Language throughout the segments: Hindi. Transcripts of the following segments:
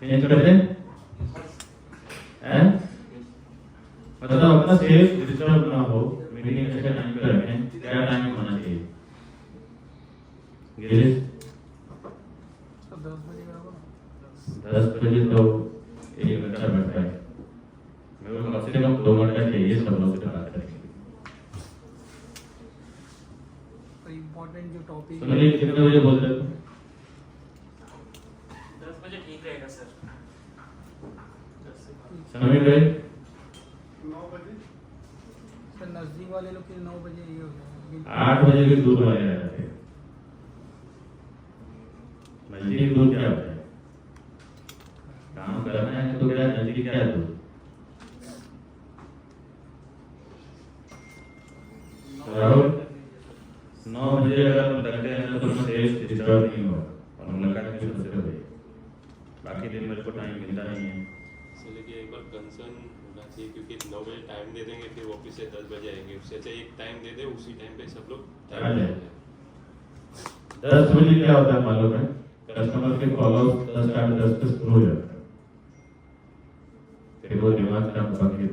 चेंज कर दें हैं? मतलब अपना सेफ डिस्टर्ब ना हो, मीटिंग अच्छे टाइम पे रखें। क्या टाइम होना चाहिए? गिरीश 10 बजे तो 1 घंटा बैठता है, मेरे को कम से कम 2 घंटा चाहिए सब लोग से बात करने के लिए। इम्पोर्टेंट जो टॉपिक सुनिए कितने बजे बोल रहे थे? 10 बजे ठीक रहेगा सर। समय गए 9 बजे सर, नजदीक वाले लोग के 9 बजे ये हो जाएगा। 8 बजे भी दूर वाले आ जाते हैं। नजदीक दूर क्या होता है? काम करना है तो क्या नजदीक क्या दूर? राहुल 9 बजे अगर हम लगते हैं तो मैं सेफ डिस्टर्ब नहीं होगा और मुलाकात भी सबसे हो जाएगी। बाकी दिन मेरे को टाइम मिलता नहीं है। इसलिए कि एक बार कंसर्न होना चाहिए, क्योंकि 9 बजे टाइम दे देंगे फिर ऑफिस से 10 बजे आएंगे, उससे अच्छा एक टाइम दे दे, उसी टाइम पे सब लोग आ जाए। 10 बजे क्या होता है मालूम है? कस्टमर के फॉलो 10 साढ़े 10 पे शुरू हो जाता है, फिर वो दिमाग काम बाकी है।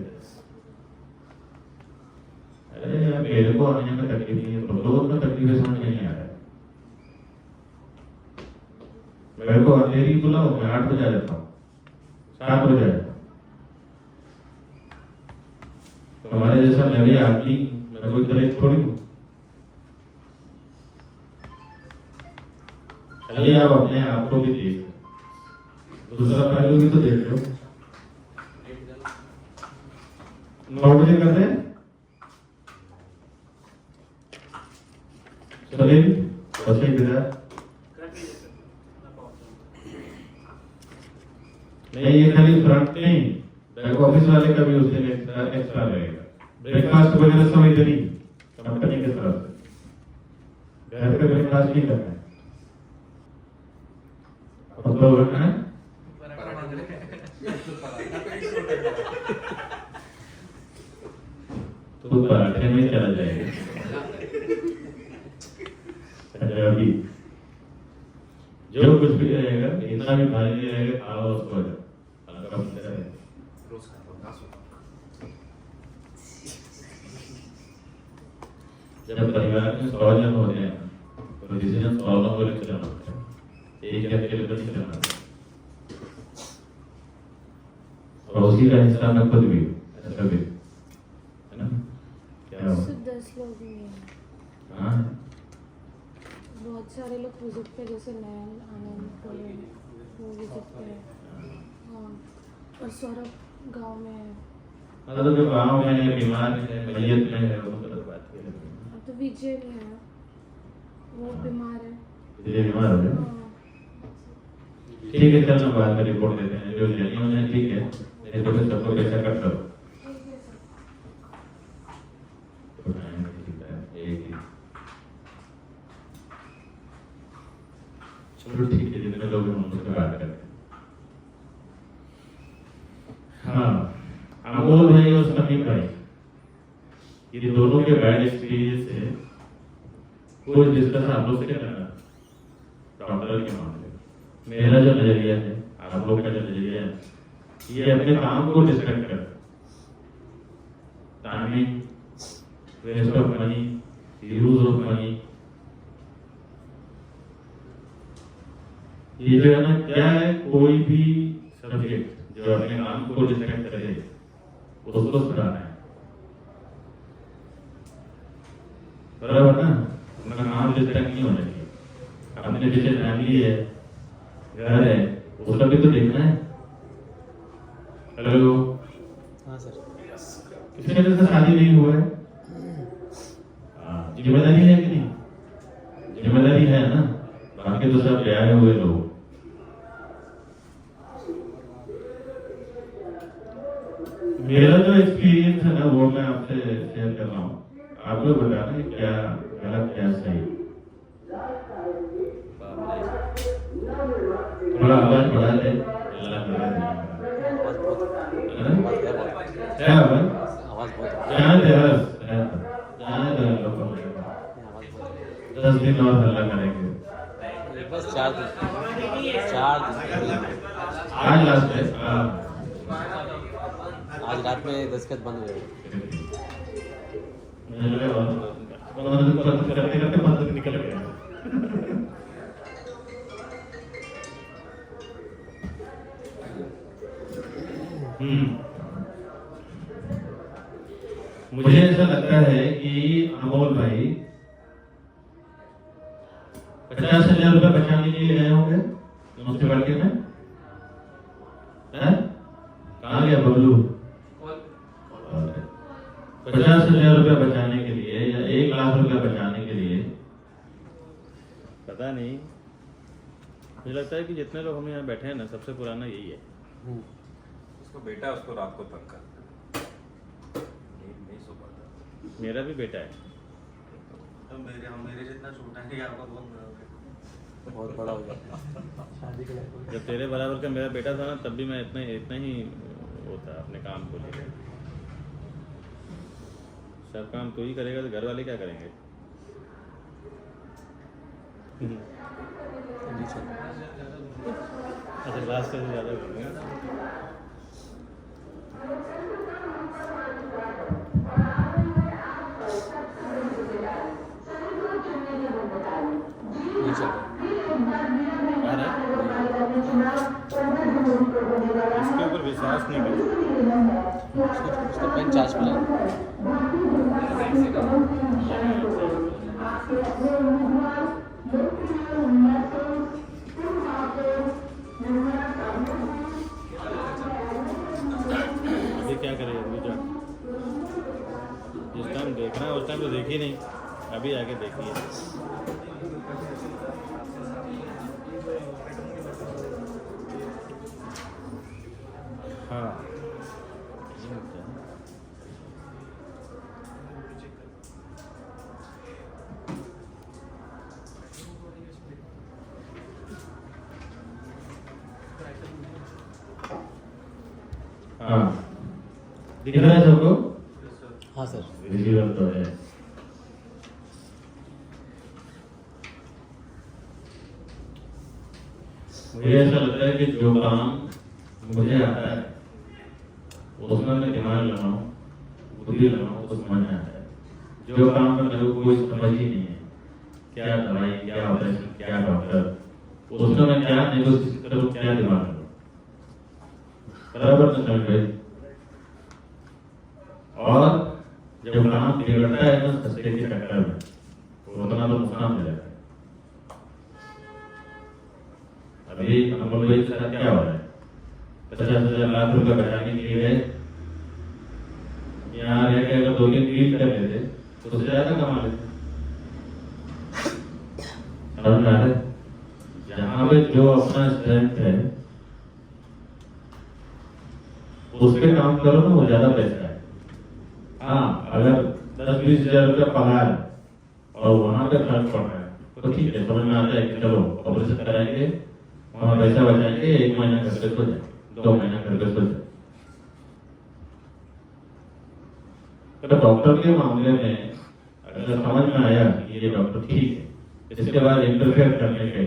अरे यार मेरे को आने में तकलीफ नहीं है, तो लोगों को तकलीफ समझ नहीं आ रहा है। मेरे को अंधेरी बुलाओ, मैं 8 बजे आ जाता हूँ, 7 बजे आ जाता हूँ। तो हमारे जैसा मैं भी आदमी, मैं कोई तरह थोड़ी हूँ। चलिए आप अपने आप को भी देख, दूसरा पहलू भी तो देख लो। 9 बजे करते हैं चलिए बच्चे इधर नहीं, ये खाली फ्रंट नहीं, बैक ऑफिस वाले का भी उस दिन एक्स्ट्रा रहेगा। ब्रेकफास्ट वगैरह सब इधर ही कंपनी के तरफ से, घर पे ब्रेकफास्ट नहीं करना है। अब तो है तो पराठे में चला जाएगा। अभी जो कुछ भी रहेगा, इतना भी भारी रहेगा, खाओ उसको हल्का फुल्का रहेगा। जब परिवार में 100 जन होते हैं तो डिसीजन 100 लोगों को लेकर चलना होता है, एक या अकेले नहीं चलना होता। और उसी का हिस्सा मैं खुद भी ऐसा भी है ना। क्या हो 10 लोग ही हैं। हाँ बहुत सारे लोग विजिट पे, जैसे नयन आनंद वो विजिट पे है। हाँ, और सौरभ गांव में है। मतलब जो गाँव में है, बीमार है, मैयत में है, वो मतलब बात है। अब तो विजय भी है, वो बीमार है। विजय बीमार हो गया? हाँ। ठीक है, चलो बाद में रिपोर्ट देते हैं, जो जेन्युइन है ठीक है, नहीं तो फिर सबको कैसा कर दो। चलो ठीक है, जितने लोग हैं उनसे बात करते हैं। हाँ, अमोल भाई और समीप भाई, ये दोनों के बैड एक्सपीरियंस है, कुछ डिस्कस आप लोग से करना डॉक्टर के मामले में। मेरा जो नजरिया है, आप लोग का जो नजरिया है, ये अपने काम को डिस्ट्रैक्ट कर, timing, waste of money, use of money, ये जो है ना, क्या है, कोई भी सब्जेक्ट जो अपने काम को डिस्ट्रैक्ट करे उसको सुधारना है, बराबर ना। अपना काम डिस्ट्रैक्ट नहीं होना चाहिए। अपने पीछे फैमिली है, घर है, उसका भी तो देखना है। हेलो, हाँ सर, किसी वजह से शादी नहीं हुआ है, जिम्मेदारी है कि नहीं? जिम्मेदारी है ना, बाकी तो सब आए हुए लोग। मेरा जो एक्सपीरियंस है ना, वो मैं आपसे शेयर कर रहा हूँ। आप लोग बताना क्या गलत क्या सही। थोड़ा आवाज बढ़ा दे, क्या आवाज जाने दे, जाने दे लोगों को। 10 दिन और हल्ला करेंगे बस 4 दिन आज लास्ट है। हाँ। आज रात में दस्तखत बंद हो गए। मुझे लगा बंद करते करते बंद निकल गया। मुझे ऐसा लगता है कि अमोल भाई 50,000 रुपये बचाने के लिए गए होंगे म्यूनसिपैलिटी में। कहाँ गया बबलू? 50,000 रुपये बचाने के लिए या 1 लाख रुपये बचाने के लिए, पता नहीं, मुझे लगता है कि जितने लोग हम यहाँ बैठे हैं ना, सबसे पुराना यही है। उसको बेटा उसको रात को तंग करता है, नहीं सो पाता। मेरा भी बेटा है। तो मेरे जितना छोटा है, आपका बहुत बड़ा हो गया। बहुत बड़ा हो गया। जब तेरे बराबर का मेरा बेटा था ना, तब भी मैं इतना ही होता अपने काम को लेकर। सब काम तू ही करेगा तो घर वाले क्या करेंगे? अच्छा, लास्ट से ज़्यादा करेंगे। नहीं चल रहा। इसके ऊपर विश्वास नहीं कर। उसका पेन चार्ज पे लगा। अभी क्या करेगा? अभी जा, जिस टाइम देखना है उस टाइम तो देखी नहीं, अभी आके देखिए। हाँ, ये मुद्दा है। हाँ दिख रहा है सबको? हाँ सर। रिसीवर तो है। मुझे ऐसा लगता है कि जो काम मुझे आता है उसमें मैं दिमाग लगाऊं, बुद्धि लगाऊं तो समझ में आता है। जो काम का मेरे को कोई समझ ही नहीं है, क्या दवाई, क्या ऑपरेशन, क्या डॉक्टर, उसमें मैं क्या नेगोशिएट करूं, क्या दिमाग लगाऊं, बराबर न समझ गए। और जब काम बिगड़ता है ना सस्ते के चक्कर में, तो उतना तो नुकसान हो जाता है। अभी अमोल भाई के साथ क्या हो रहा है? 50,000 लाख रुपए बचाने के लिए यहाँ रह के अगर 2 दिन डील कर लेते तो उससे ज्यादा कमा लेते। समझ में आ रहा है? जहाँ पे जो अपना स्ट्रेंथ है उस पे काम करो ना, वो ज्यादा पैसा है। हाँ, अगर 10-20 हजार रुपया पगार और वहां पे खर्च पड़ रहा है तो ठीक है, समझ में आता है कि चलो ऑपरेशन कराएंगे, वहां पैसा बचाएंगे, 1 महीना कर सो जाए, 2 महीना कर सो जाए। तो डॉक्टर के मामले में अगर समझ में आया कि ये डॉक्टर ठीक है, इसके बाद इंटरफेयर करने के,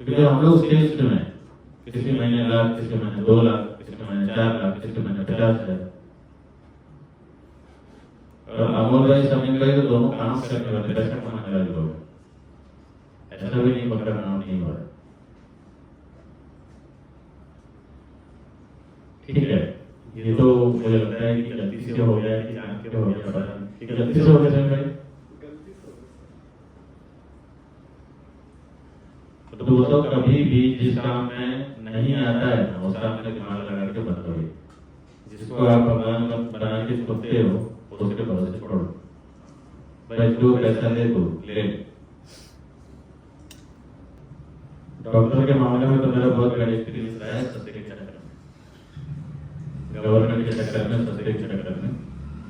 क्योंकि हम लोग स्टेज में किसी महीने लाख, किसी महीने 2 लाख, किसी महीने 4 लाख, किसी महीने 50,000। और अमोल भाई समीर भाई तो दोनों काम करने वाले, पैसा कमाने वाले लोग, ऐसा भी नहीं पकड़ा नाम नहीं हो रहा। ठीक है, ये तो मुझे लगता है कि गलती से हो गया, कि जान के हो गया, पता नहीं कि गलती से हो गया समीर भाई। तो वो तो कभी भी जिस काम में नहीं आता है ना, उस काम में दिमाग लगा के मत करो। जिसको आप भगवान का बना के छोड़ते हो उसके भरोसे छोड़ो। भाई जो पैसा दे तो ले। डॉक्टर के मामले में तो मेरा बहुत बड़ा एक्सपीरियंस रहा है सस्ते के चक्कर में, गवर्नमेंट के चक्कर में, सस्ते के चक्कर में।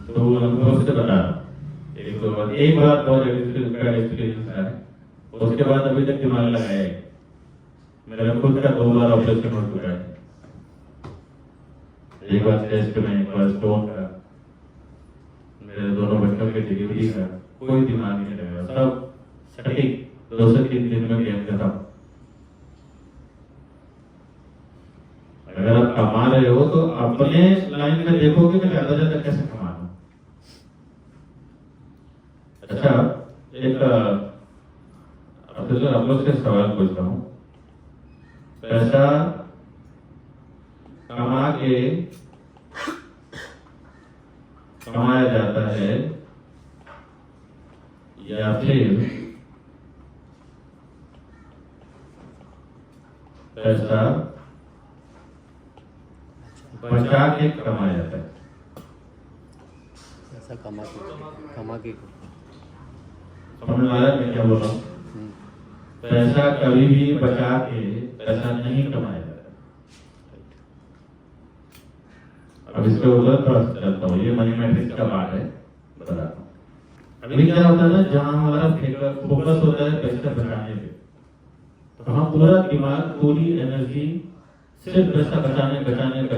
तो वो अनुभव से बता रहा हूँ। एक बार बहुत एक्सपीरियंस रहा है, उसके बाद अभी तक दिमाग लगाया है। मेरा खुद का 2 बार ऑपरेशन हो चुका है, एक बार चेस्ट में, एक बार स्टोन का, मेरे दोनों बच्चों के डिलीवरी का। कोई दिमाग नहीं लगा, सब सटीक 2 से 3 दिन में गेम खत्म। रहे हो तो अपने लाइन में देखोगे कि ज्यादा से ज्यादा कैसे कमा लूं। अच्छा, एक आप लोग से सवाल पूछता हूँ। पैसा कमाया जाता है या फिर पैसा बचा के कमाया जाता है? ऐसा कमा के समझ में आ रहा है मैं क्या बोल रहा हूँ? पैसा कभी भी बचा के पैसा नहीं कमाया जाता। अब इसके ऊपर थोड़ा चलता हूँ, ये मनी मैट्रिक्स का पार्ट है, बताता हूँ। अभी क्या होता है ना, जहाँ हमारा फोकस होता है पैसा बचाने पे, तो हम पूरा दिमाग, पूरी एनर्जी सिर्फ पैसा बचाने पे लगाते हैं।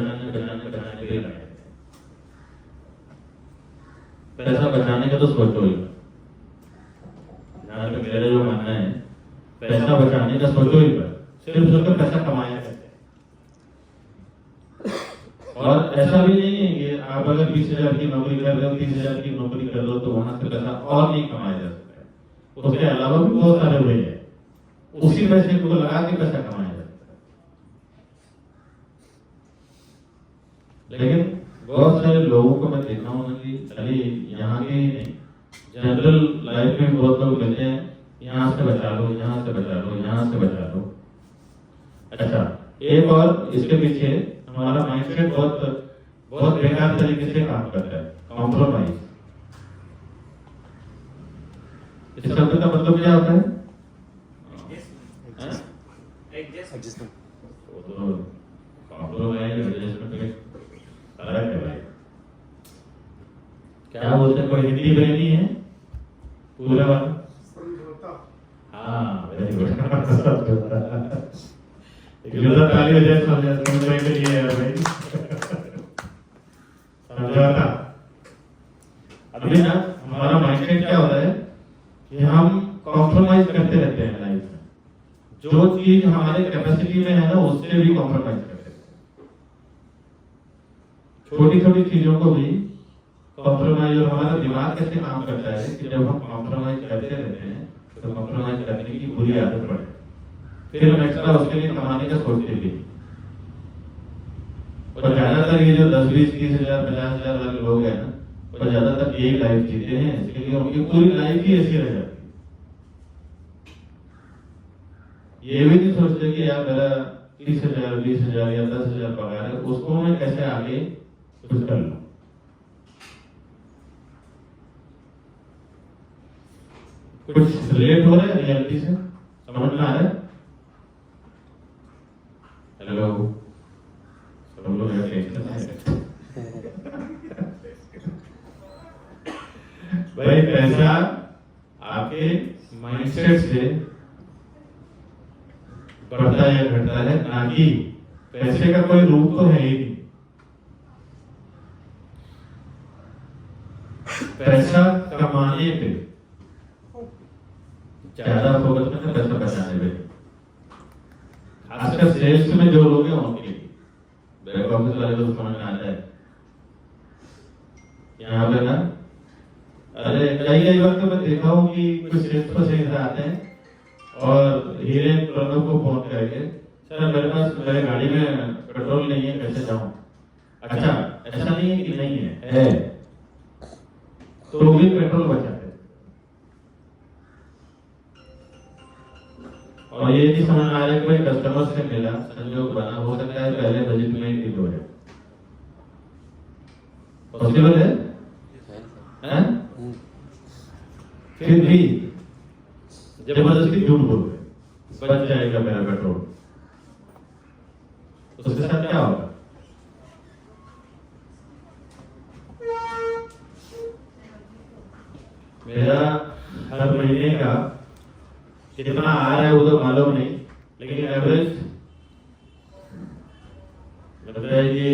पैसा बचाने का तो सोचो ही, जहाँ तक मेरा जो मानना है, पैसा बचाने का सोचो ही पर, सिर्फ सोचो पैसा कमाया कैसे। और ऐसा भी नहीं है कि आप अगर 20,000 की नौकरी कर रहे हो, 30,000 की नौकरी कर रहे हो तो वहां से पैसा और नहीं कमाया जा सकता है। उसके अलावा भी बहुत सारे वे हैं, उसी पैसे को लगा के पैसा कमाया जा सकता है। लेकिन बहुत सारे लोगों को मैं देखा हूँ कि चलिए यहाँ के ही नहीं, जनरल लाइफ में बहुत लोग कहते हैं यहाँ से बचा लो, यहाँ से बचा लो, यहाँ से बचा लो। अच्छा, एक और इसके पीछे हमारा माइंडसेट बहुत बेकार तरीके से काम करता है, कॉम्प्रोमाइज। इस शब्द का मतलब क्या होता है? एडजस्टमेंट। तो कॉम्प्रोमाइज एडजस्टमेंट में फर्क है भाई। क्या बोलते हैं, कोई हिंदी ब्रेनी है पूरा वाला? हाँ, वेरी गुड। जोरदार ताली हो जाए समझने के लिए यार भाई। समझौता। अभी ना हमारा माइंडसेट क्या होता है कि हम कॉम्प्रोमाइज करते रहते हैं लाइफ में। जो चीज हमारे कैपेसिटी में है ना, उससे भी कॉम्प्रोमाइज करते हैं। छोटी छोटी चीजों को भी कॉम्प्रोमाइज। और हमारा दिमाग कैसे काम करता है कि जब हम कॉम्प्रोमाइज करते रहते हैं तो कॉम्प्रोमाइज करने की बुरी आदत पड़े, फिर हम एक्स्ट्रा उसके लिए कमाने का सोचते भी। और ज्यादातर ये जो 10, 20, 30,000, 50,000 वाले लोग हैं ना, वो ज्यादातर यही लाइफ जीते हैं, इसलिए उनकी पूरी लाइफ ही ऐसी रह जाती है। ये भी नहीं सोचते कि यार मेरा 30,000, 20,000 या 10,000 पगार है, उसको मैं कैसे आगे कुछ कर लूं। कुछ रिलेट हो रहा है रियलिटी से? समझ में आ रहा है? हेलो, सब लोग टेंशन है भाई। पैसा आपके माइंडसेट से बढ़ता या घटता है, ना कि पैसे का कोई रूप तो है ही नहीं। पैसा कमाने पे ज्यादा फोकस में, पैसा बचाने पे। खासकर सेल्स में जो लोग हैं उनके लिए, बैक ऑफिस वाले को समझ में आता है। यहाँ पे ना, अरे कई बार तो मैं देखा हूँ कि कुछ सेल्स पर्सन आते हैं और हीरे प्रणव को फोन करके, सर मेरे पास मेरे गाड़ी में पेट्रोल नहीं है, कैसे जाऊँ? अच्छा, ऐसा नहीं है कि नहीं है, तो भी पेट्रोल बचाते। और ये नहीं समझ आ रहा है कि भाई कस्टमर से मिला, संयोग बना, हो सकता है पहले बजट में ही डील हो जाए। पॉसिबल है? फिर भी जबरदस्ती झूठ बोल रहे, बच जाएगा मेरा पेट्रोल, उसके साथ क्या होगा? मेरा हर महीने का कितना आ रहा है वो तो मालूम नहीं, लेकिन एवरेज लगता है कि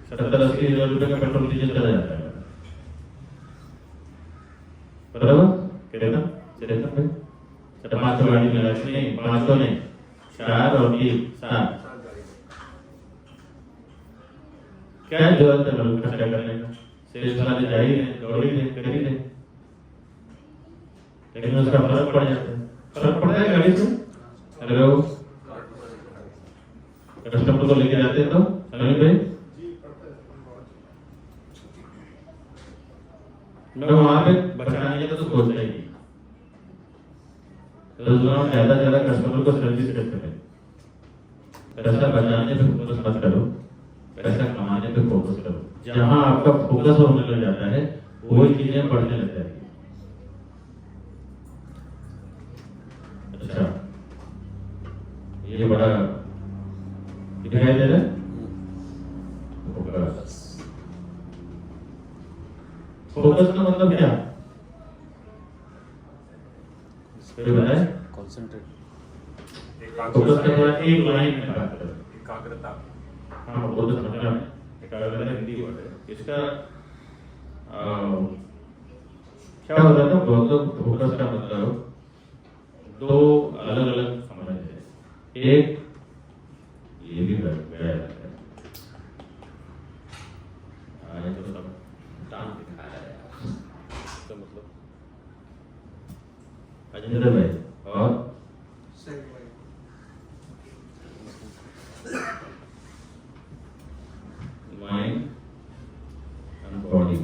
70-80,000 रुपए का पेट्रोल डीजल चला जाता है। बराबर? कितना? 500 गाड़ी में नहीं, 500 नहीं, 4 और 7। क्या जरूरत है लोग खर्चा करने का? सेल्स वाले जा ही रहे, दौड़ ही रहे, कर ही रहे, लेकिन उसका फर्क पड़ जाता है। फर्क पड़ता है गाड़ी से। हेलो, कस्टमर को लेके जाते हैं तो समीर भाई, मैं वहां पे बचाने का तो सोचता ही नहीं। तो ज्यादा से ज्यादा कस्टमर को सर्विस करते हैं। पैसा बचाने पे फोकस मत करो, पैसा कमाने पे फोकस करो। जहां आपका फोकस होने लग जाता है वही चीजें बढ़ने लग जाती है। अच्छा, ये बड़ा दिखाई दे रहा है फोकस। फोकस का मतलब क्या? कोई बताए? कॉन्सेंट्रेट। फोकस का थोड़ा एक लाइन में बात करो। एकाग्रता। हाँ, वो तो समझा मैं। एकाग्रता हिंदी वर्ड है। इसका क्या होता है ना, बहुत लोग फोकस का मतलब दो अलग अलग समझते हैं। एक ये भी गया है, तो सब टांग दिखा रहा है यार। तो मतलब अजेंद्र भाई और सही भाई। माइंड एंड बॉडी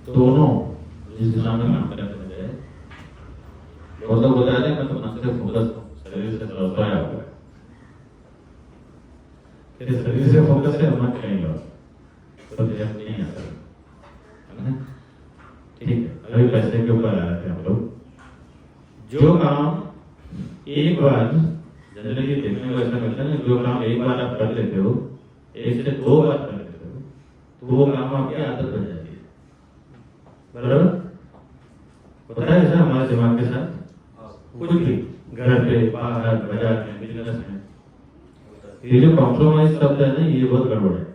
दोनों जिस दिशा में काम करते हैं, बहुत लोग बताते हैं मैं तो मन से फोकस हूँ, शरीर से सोया हुआ है। फिर शरीर से फोकस है, मन कहीं और, तो ध्यान नहीं आता है ना? ठीक है, अभी पैसे के ऊपर आ रहे थे हम लोग। जो काम एक बार जनरली देखने को ऐसा मिलता है ना, जो काम एक बार आप कर लेते हो, एक से दो बार कर लेते हो, तो वो काम आपकी आदत बन जाती है। बराबर होता है ऐसा हमारे दिमाग के साथ? कुछ भी, घर पे, बाहर, बाजार में, बिजनेस में, ये जो कॉम्प्रोमाइज शब्द है ना, ये बहुत गड़बड़ है।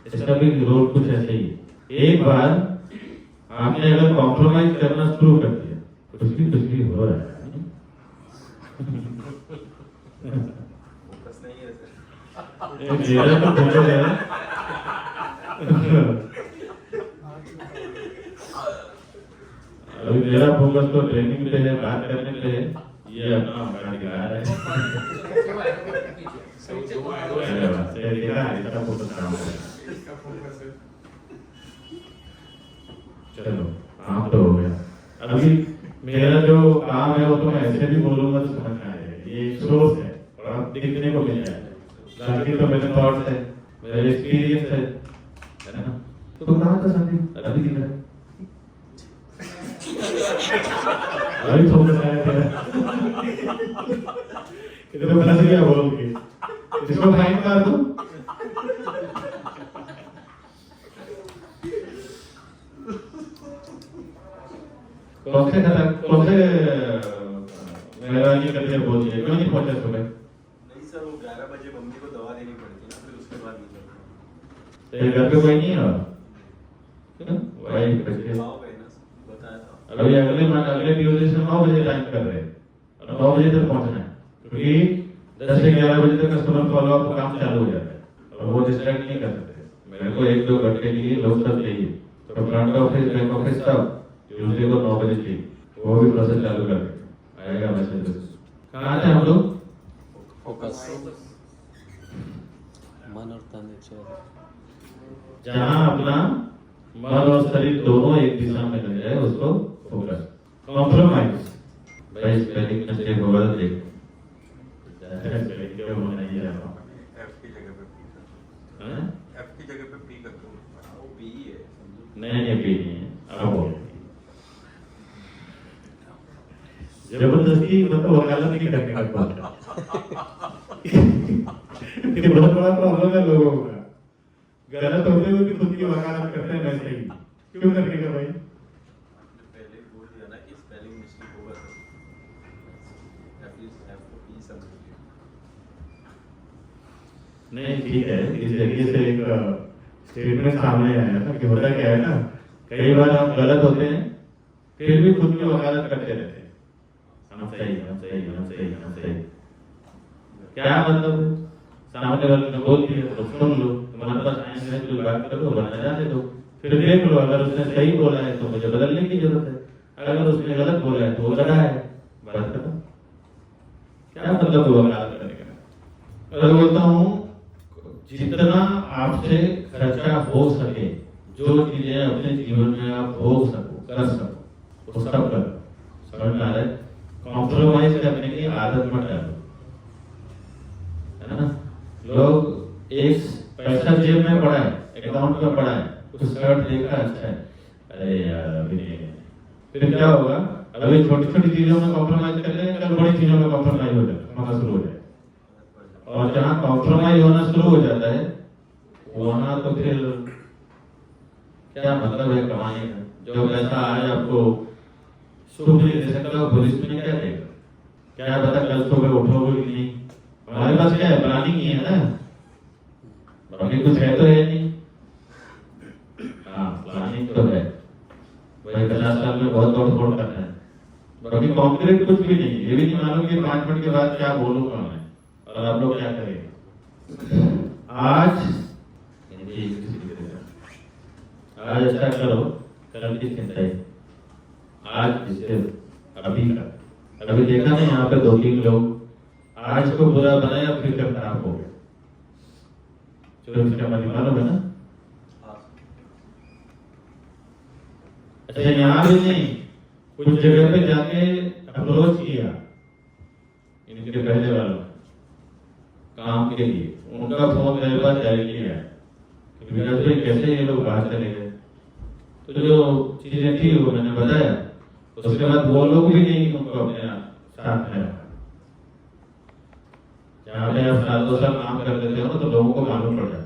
इसका भी रोल कुछ ऐसे ही है। एक बार आपने अगर कॉम्प्रोमाइज करना शुरू कर दिया, कुछ भी हो रहा है। फोकस नहीं है सर। मेरा तो फोकस है। अभी मेरा फोकस तो ट्रेनिंग पे है, बात करने पे है। ये अपना गाड़ी गिरा रहा है। इसका फोकस काम है। चलो काम तो हो गया। अभी मेरा जो काम है वो तो मैं ऐसे भी बोलूंगा तो समझ में आएगा। ये एक सोर्स है और आप देखने को मिल जाएगा। बाकी तो मेरे थॉट्स है, मेरे एक्सपीरियंस है ना? तो कहाँ था संदीप? अभी दिख रहा है। अभी फोकस आया तेरा। इधर फंस गया बोल के। इसको फाइन मार दो। कौन से मेहरबानी करके बोल दिए, क्यों नहीं पहुंचा सुबह? नहीं सर, वो 11 बजे मम्मी को दवा देनी पड़ती है ना, फिर उसके बाद निकलता। तेरे घर पे कोई नहीं है? क्यों? वही बच्चे आओ गए ना, बताया था। अभी अगले ट्यूसडे से 9 बजे टाइम कर रहे हैं और 9 बजे तक पहुंचना है, क्योंकि 10 से 11 बजे तक कस्टमर फॉलोअप काम चालू हो जाता है और वो डिस्ट्रैक्ट नहीं कर सकते। मेरे को 1-2 घंटे के लिए लोग सब चाहिए, तो फ्रंट ऑफिस, बैक ऑफिस सब ट्यूसडे को 9 बजे चाहिए, वो भी प्रोसेस चालू कर देंगे। आएगा मैसेज। कहाँ थे हम लोग? फोकस। मन और तन एक साथ। जहाँ अपना मन और शरीर दोनों एक दिशा में लग जाए उसको फोकस। कॉम्प्रोमाइज भाई स्पेलिंग मिस्टेक होगा तो देख। स्पेलिंग क्या होना नहीं है। एफ की जगह पे पी कर। हैं? एफ की जगह पे पी कर दो। वो पी ही है, समझो। नहीं पी नहीं है। अब बोल जबरदस्ती मतलब वकालत नहीं करने का बात। ये बहुत बड़ा प्रॉब्लम है लोगों का। गलत होते हुए भी खुद की वकालत करते हैं वैसे ही। क्यों करने का भाई? पहले बोल दिया ना कि स्पेलिंग मिस्टेक होगा सर। एफ को पी समझिए। नहीं ठीक है, इस जरिए से एक स्टेटमेंट सामने आया ना कि होता क्या है ना, कई बार हम गलत होते हैं फिर भी खुद की वकालत करते रहते हैं। हम सही। क्या मतलब? सामने वाले ने बोल दिया तो सुन लो, तुम्हारे पास आएंगे है तो बात करो वरना जाने दो, फिर देख लो अगर उसने सही बोला है तो मुझे बदलने की जरूरत है, अगर उसने गलत बोला है तो वो लड़ा है, बात करो। क्या मतलब हुआ बात करने का? मैं बोलता हूँ जितना आपसे खर्चा हो सके, जो चीजें अपने जीवन में आप भोग सको, कर सको, वो सब करो। समझ में आ रहा है? कॉम्प्रोमाइज करने की आदत मत डालो, है ना? लोग एक पैसा जेब में पड़ा है, अकाउंट में पड़ा है, कुछ शर्ट देखा अच्छा है, अरे यार अभी नहीं, फिर क्या होगा? अभी छोटी छोटी चीजों में कॉम्प्रोमाइज कर लेंगे, कल बड़ी चीजों में कॉम्प्रोमाइज होना शुरू हो जाए, और जहाँ कॉम्प्रोमाइज होना शुरू हो जाता है वहां तो फिर क्या मतलब है कमाने का? जो पैसा आज आपको सुख नहीं दे सकता, भविष्य में क्या देगा? क्या पता कल सुबह उठोगे कि नहीं? हमारे पास क्या है? प्लानिंग ही है ना, बाकी कुछ है तो है नहीं। हाँ, प्लानिंग तो है, वही 50 साल में बहुत दौड़ दौड़ करना है, बाकी कॉन्क्रीट कुछ भी नहीं। ये भी नहीं मालूम कि 5 मिनट के बाद क्या बोलूंगा मैं और आप लोग क्या करेंगे। आज ऐसा करो, कल की चिंता है, आज इससे अभी का। अभी देखा ना यहाँ पे 2-3 लोग आज को बुरा बनाया फिर कल खराब हो गया, जो इसका मालूम है ना? अच्छा, यहाँ भी नहीं, कुछ जगह पे जाके अप्रोच किया इनके पहले वालों काम के लिए, उनका फोन मेरे पास डायरेक्टली आया कि विकास भाई कैसे ये लोग बाहर चले गए, तो जो चीजें थी वो मैंने बताया, उसके बाद वो लोग भी नहीं उनको अपने साथ में रखा। जहाँ पे आप 7-2 साल काम कर लेते हो तो लोगों को मालूम पड़ जाता है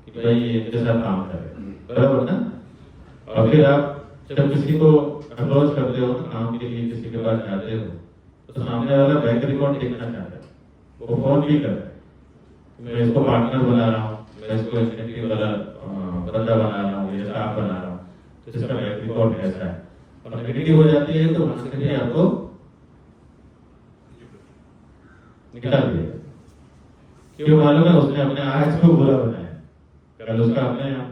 कि भाई ये इनके साथ काम कर रहे हैं, बराबर ना? और फिर आप जब किसी को अप्रोच करते हो काम के लिए, किसी के पास जाते हो, तो सामने वाला बैंक रिकॉर्ड देखना चाहता है, वो फोन भी करता है, मैं इसको पार्टनर बना रहा हूँ, मैं इसको इंसेंटिव वाला बंदा बना रहा हूँ, ये स्टाफ बना रहा हूँ, तो इसका बैंक रिकॉर्ड कैसा है? और नेगेटिव हो जाती है तो वहां से भी आपको निकाल दिया। क्यों मालूम है? उसने अपने आज को बुरा बनाया, कल उसका अपने आप।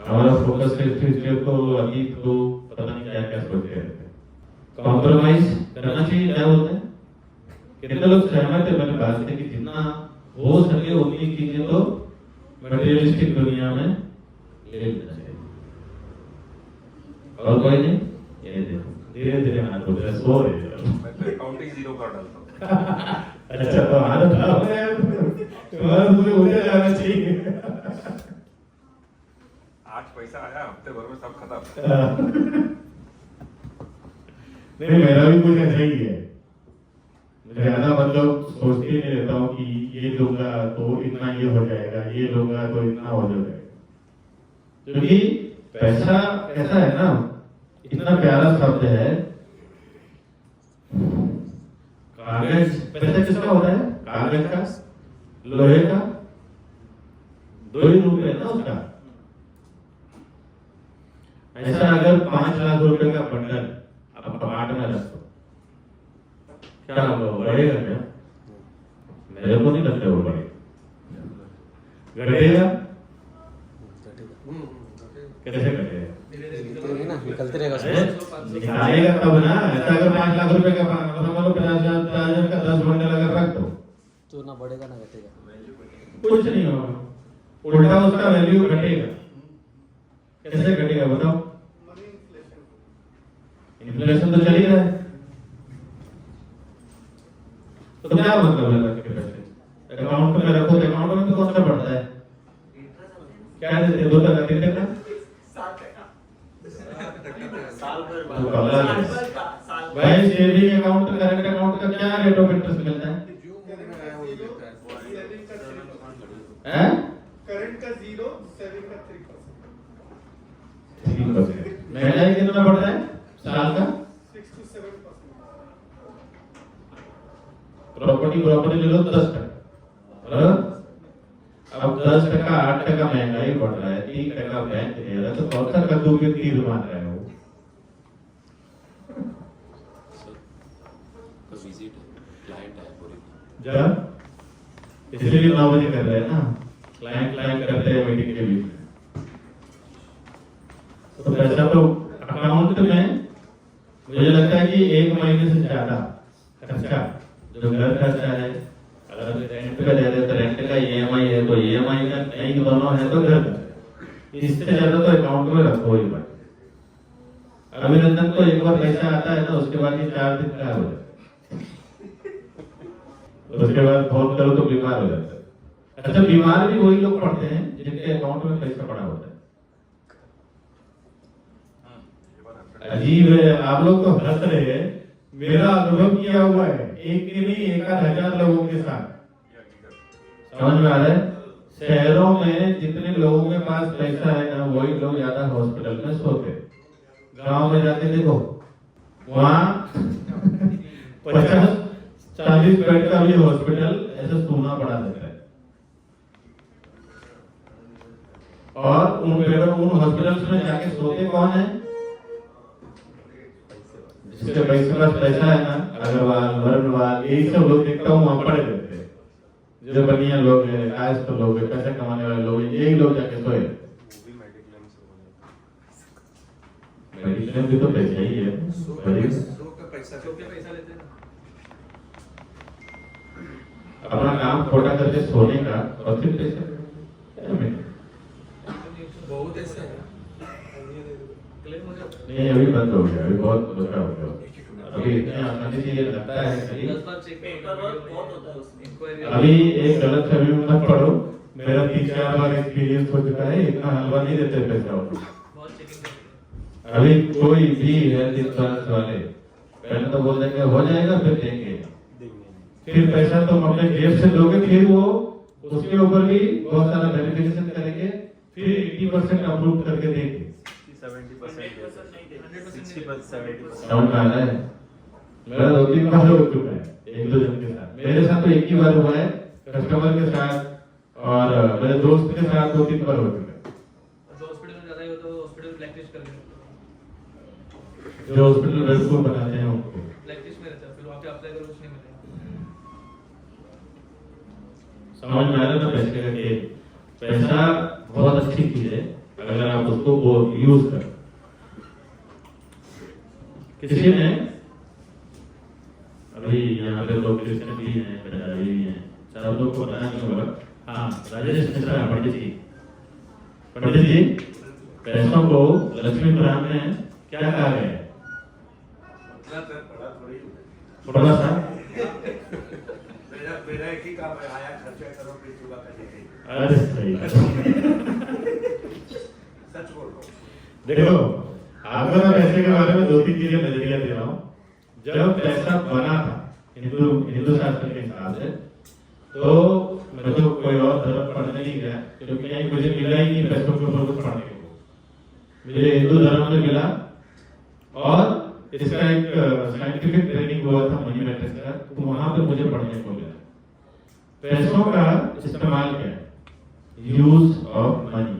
हमारा फोकस है फ्यूचर को, अतीत को, पता नहीं क्या क्या सोच रहे थे। कॉम्प्रोमाइज करना चाहिए, क्या बोलते हैं? कितने लोग सहमत है मेरी बात से कि जितना हो सके उतनी चीजें तो मटेरियलिस्टिक दुनिया में ले लेना चाहिए। और कोई नहीं? ये देखो धीरे धीरे हाथ हो गया, सो रहे हो। मैं तो अकाउंटिंग 0 कर डालता हूँ। अच्छा, तो हाथ खराब है यार, तुम्हारा मुझे उधर जाना चाहिए। आज पैसा आया, हफ्ते भर में सब खत्म। नहीं, मेरा भी कुछ ऐसा ही है, ज्यादा मतलब सोचते नहीं रहता हूँ कि ये लूंगा तो इतना ये हो जाएगा, ये लूंगा तो इतना हो जाएगा, क्योंकि पैसा ऐसा है ना, इतना प्यारा शब्द है। कागज, पैसा किसका होता है? कागज का, लोहे का, 2 ही रूप है ना उसका। ऐसा अगर 5 लाख रुपए का बंडल आप कपाट में रखो, क्या होगा? बढ़ेगा क्या? मेरे को नहीं लगता वो बढ़ेगा, घटेगा? कैसे घटेगा? ना निकलते रहेगा निकालेगा तब ना। ऐसा अगर 5 लाख रुपए का 50,000 का 10 बंडल अगर रख दो तो ना बढ़ेगा ना घटेगा, कुछ नहीं होगा, उल्टा उसका वैल्यू घटेगा। कैसे घटेगा बताओ? इन्फ्लेशन तो चल ही रहा है, तो क्या मतलब है रख के पैसे अकाउंट में रखो, तो अकाउंट में तो कौन सा बढ़ता है? क्या देते? 2% 3%? भाई सेविंग अकाउंट, करंट अकाउंट का क्या रेट ऑफ इंटरेस्ट मिलता है? करंट का 0, सेविंग का 3%। 3%। महंगाई कितना बढ़ता है साल का? 6 to 7%। प्रॉपर्टी ले लो 10%, अब 10%, 8% महंगाई बढ़ रहा है, 3% बैंक दे रहा है, तो कौन सा कद्दू के तीर मार रहे हो? विजिट क्लाइंट है जब इसलिए 9 बजे कर रहे हैं ना, क्लाइंट करते हैं मीटिंग के बीच में। तो पैसा तो अकाउंट में मुझे लगता है कि 1 महीने से ज्यादा खर्चा, जो घर खर्चा है, अगर रेंट पे दे रहे तो रेंट का EMI है तो EMI का, नहीं दोनों है तो घर का, इससे ज्यादा तो अकाउंट में रखो ही मत। अभिनंदन को एक बार पैसा आता है ना, उसके बाद ये 4 दिन खराब हो जाता है, उसके बाद फोन करो तो बीमार हो जाता है। अच्छा, बीमार भी वही लोग पड़ते हैं जिनके अकाउंट में पैसा पड़ा होता है। अजीब है, आप लोग तो हंस रहे हैं, मेरा अनुभव किया हुआ है, एक ही नहीं 1,000 लोगों के साथ। समझ में आ रहा है? शहरों में जितने लोगों के पास पैसा है ना, वही लोग ज्यादा हॉस्पिटल में सोते। गांव में जाके देखो, वहाँ 50-40 बेड का भी हॉस्पिटल ऐसे सूना पड़ा रहता है। और उन हॉस्पिटल्स में जाके सोते कौन है? जिसके पैसे पास पैसा है ना, अग्रवाल, वर्णवाल, यही सब लोग देखता हूँ वहाँ पड़े रहते हैं। जो बनिया लोग हैं, कायस्थ लोग हैं, पैसे कमाने वाले लोग हैं, यही लोग जाके सोए। मेडिक्लेम भी तो पैसा ही है, अपना काम छोटा करके सोने का और फिर पैसा बहुत ऐसे है। नहीं, अभी बंद हो गया, अभी बहुत बड़ा हो गया। अभी इतने आसानी से ये लगता है कि अभी एक गलत छवि में मत पड़ो। मेरा 3-4 बार एक्सपीरियंस हो चुका है, इतना हलवा नहीं देते पैसा वाले। अभी कोई भी हेल्थ इंश्योरेंस वाले पहले तो बोल देंगे हो जाएगा, फिर देंगे, फिर पैसा तुम अपने जेब से दोगे, फिर वो उसके ऊपर भी बहुत सारा वेरिफिकेशन करेंगे, फिर 80% अप्रूव करके देंगे। 70% समझ में आ रहा है? मेरा 2-3 बार हो चुका है, 1-2 जन के साथ। मेरे साथ तो एक ही बार हुआ है, कस्टमर के साथ और मेरे दोस्त के साथ 2-3 बार हो चुका है। तो हॉस्पिटल में ज्यादा ही हो तो हॉस्पिटल ब्लैक लिस्ट कर देंगे, जो हॉस्पिटल बेवकूफ बनाते हैं उनको ब्लैक लिस्ट में रहता है, फिर वहाँ पे अप्लाई करो कुछ नहीं मिलेगा। समझ में आ रहा है ना? पैसे का खेल, पैसा बहुत अच्छी चीज है अगर आप उसको वो यूज करें। किसी ने अभी यहाँ पे लोग क्रिश्चियन भी हैं, पंजाबी भी हैं, सब लोग को पता नहीं होगा। हाँ, राजेश मिश्रा पंडित जी, पैसों को लक्ष्मी पुराण में क्या कहा गया है? थोड़ा सा मेरा एक ही काम है, आया खर्चा करो फिर चूल्हा करेंगे। अरे सही सच बोल रहा हूँ। देखो, आपको मैं पैसे के बारे में 2-3 चीजें नजरिया दे रहा हूँ। जब पैसा बना था हिंदू शास्त्र के हिसाब से, तो मैं तो कोई और धर्म पढ़ने नहीं गया, क्योंकि कहीं मुझे मिला ही नहीं पैसों के ऊपर कुछ पढ़ने को। मुझे हिंदू धर्म में मिला और इसका एक साइंटिफिक ट्रेनिंग हुआ था मनी मैट्रिक्स का, तो वहां पे मुझे पढ़ने को मिला पैसों का इस्तेमाल क्या है, यूज ऑफ मनी।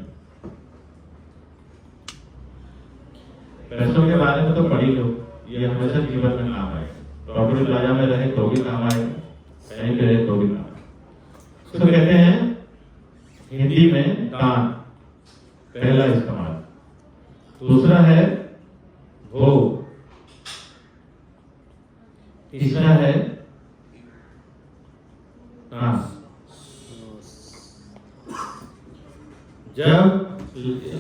पैसों के बारे में तो पढ़ ही लो, ये हमेशा जीवन में काम आए। प्रॉपर्टी प्लाजा में रहे तो भी काम आए, कहीं पे रहे तो भी काम आए। तो कहते हैं हिंदी में दान, पहला इस्तेमाल। दूसरा है भोग, तीसरा है नाश। जब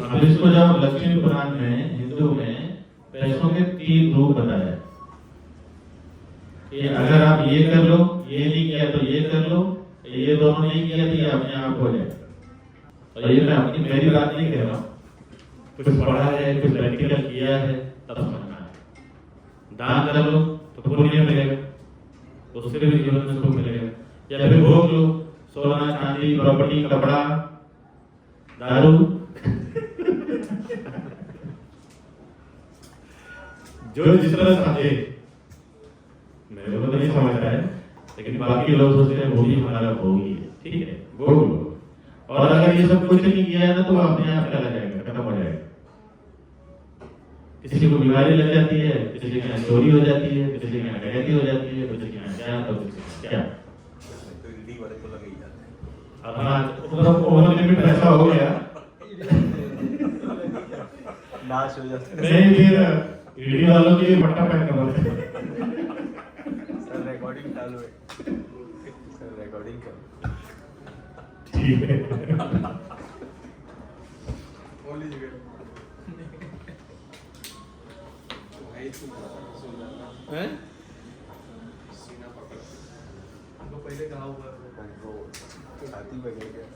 अब इसको जब लक्ष्मी पुराण में हिंदू में पैसों के 3 रूप बताया कि अगर आप ये कर लो, ये नहीं किया तो ये कर लो, ये दोनों नहीं किया तो ये अपने आप हो जाएगा। और ये मैं अपनी मेरी बात नहीं कह रहा हूँ, कुछ पढ़ा है, कुछ प्रैक्टिकल किया है, तब समझना है। दान कर लो तो पुण्य मिलेगा, उससे भी जीवन में सुख मिलेगा। या फिर भोग लो, सोना चांदी प्रॉपर्टी कपड़ा दारू जो जिस तरह समझे, मेरे को तो नहीं समझता है, लेकिन बाकी लोग सोचते हैं वो भी हमारा भोग ही है। ठीक है, भोग लो। और अगर ये सब कुछ नहीं किया है ना तो अपने आप चला जाएगा, खत्म हो जाएगा। किसी को बीमारी लग जाती है, किसी के यहाँ चोरी हो जाती है, किसी के यहाँ डकैती हो जाती है, किसी के यहाँ क्या तो किसी के यहाँ क्या। ईडी वाले तो लगे ही जाते हैं। अपना मतलब ओवर लिमिट पैसा हो गया नाश हो जाते हैं। नहीं फिर ईडी वालों की पट्टा पैक करो सर रिकॉर्डिंग चालू है। सर रिकॉर्डिंग करो। ठीक है हैं? पहले कहा हुआ है छाती पे गिर गया।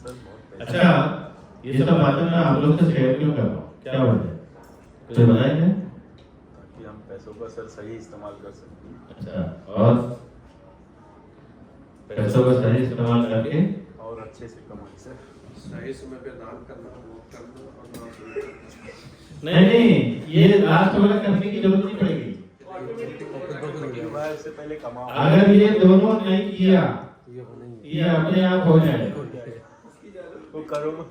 सर बहुत पैसा। अच्छा ये सब बातें मैं आप लोग से शेयर क्यों कर रहा हूँ क्या वजह है तो बताएंगे ताकि हम पैसों का सर सही इस्तेमाल कर सकें अच्छा और पैसों का सही इस्तेमाल करके और अच्छे से कमाएं सर। सही समय पे दान करना वो करना और ना नहीं नहीं ये लास्ट वाला करने की जरूरत नहीं पड़ेगी उससे पहले कमाओ। अगर ये दोनों नहीं किया ये होना ही है। ये अपने आप हो जाएगा वो करो मत।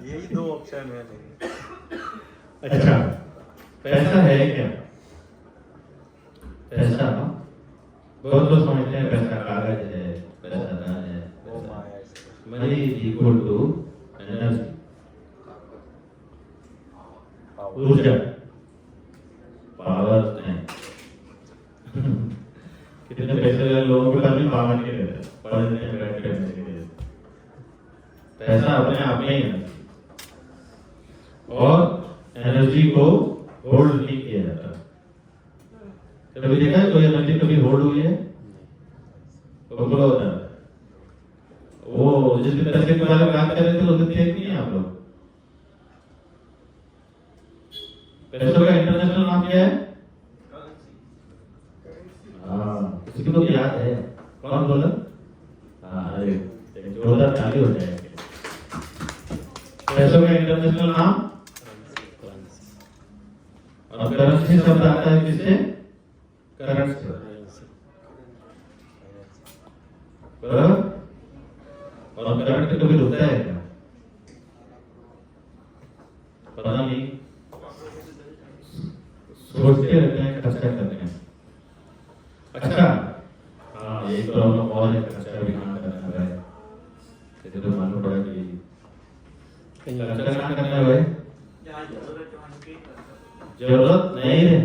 यही दो ऑप्शन है नहीं। अच्छा पैसा है क्या पैसा बहुत लोग समझते हैं पैसा कागज है पैसा धन है वो माया है। Money is equal to energy ऊर्जा पावर नहीं कितने पैसे लोगों के पास भी पावर नहीं रहते पढ़ने में बैठ के पैसे नहीं रहते पैसा अपने आप में ही है और एनर्जी को होल्ड नहीं किया जाता कभी देखा है कोई एनर्जी कभी होल्ड हुई है तो बोला होता है वो जिस पैसे के बारे में बात कर रहे थे उसमें थे नहीं आप लोग पैसों का इंटरनेशनल नाम क्या है किसी को भी याद है कौन बोला अरे जोरदार ताली हो जाएगा पैसों का इंटरनेशनल नाम और करेंसी शब्द आता है किससे करंट से और करंट कभी रुकता है क्या पता नहीं सोचते रहते हैं खर्चा करते हैं अच्छा हाँ एक प्रॉब्लम और है खर्चा भी कहाँ करना है जैसे तो मालूम पड़ा कि खर्चा कहाँ करना है भाई जरूरत नहीं है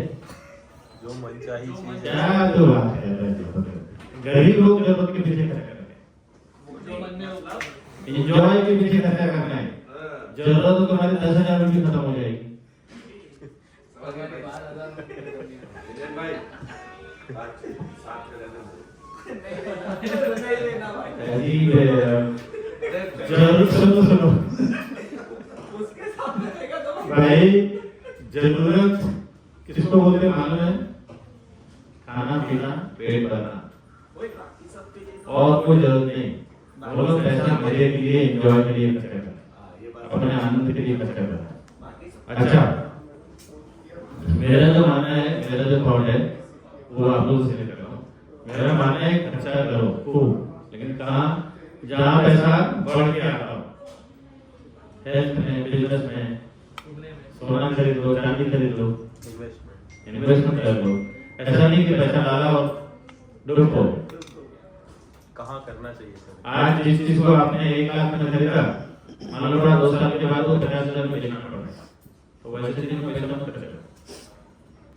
जो मनचाही चीज क्या तो बात है गरीब लोग जरूरत के पीछे खर्चा करते हैं जो मन में होगा एंजॉय के पीछे खर्चा करना है जरूरत तो तुम्हारी 10,000 में भी खत्म हो जाएगी विजय भाई साथ में रहना अजीब है यार जरूरत सुनो भाई जरूरत किसको बोलते हैं मालूम है खाना पीना पेट भरना और कोई जरूरत नहीं बोलो पैसा मजे के लिए एंजॉय के लिए खर्च करना अपने आनंद के लिए खर्च करना अच्छा मेरा जो मानना है मेरा जो थॉट है वो आप लोगों से लेकर रहा हूँ मेरा मानना है खर्चा करो खूब लेकिन कहाँ जहाँ पैसा बढ़ के आता हो हेल्थ में बिजनेस में सोना खरीद लो चांदी खरीद लो इन्वेस्टमेंट कर लो ऐसा नहीं कि पैसा डाला और डूबो कहाँ करना चाहिए सर? आज जिस चीज को आपने 1 लाख में खरीदा मान लो 2 साल के बाद वो 50,000 में बेचना पड़ेगा तो वैसे दिन में पैसा मत खर्च करो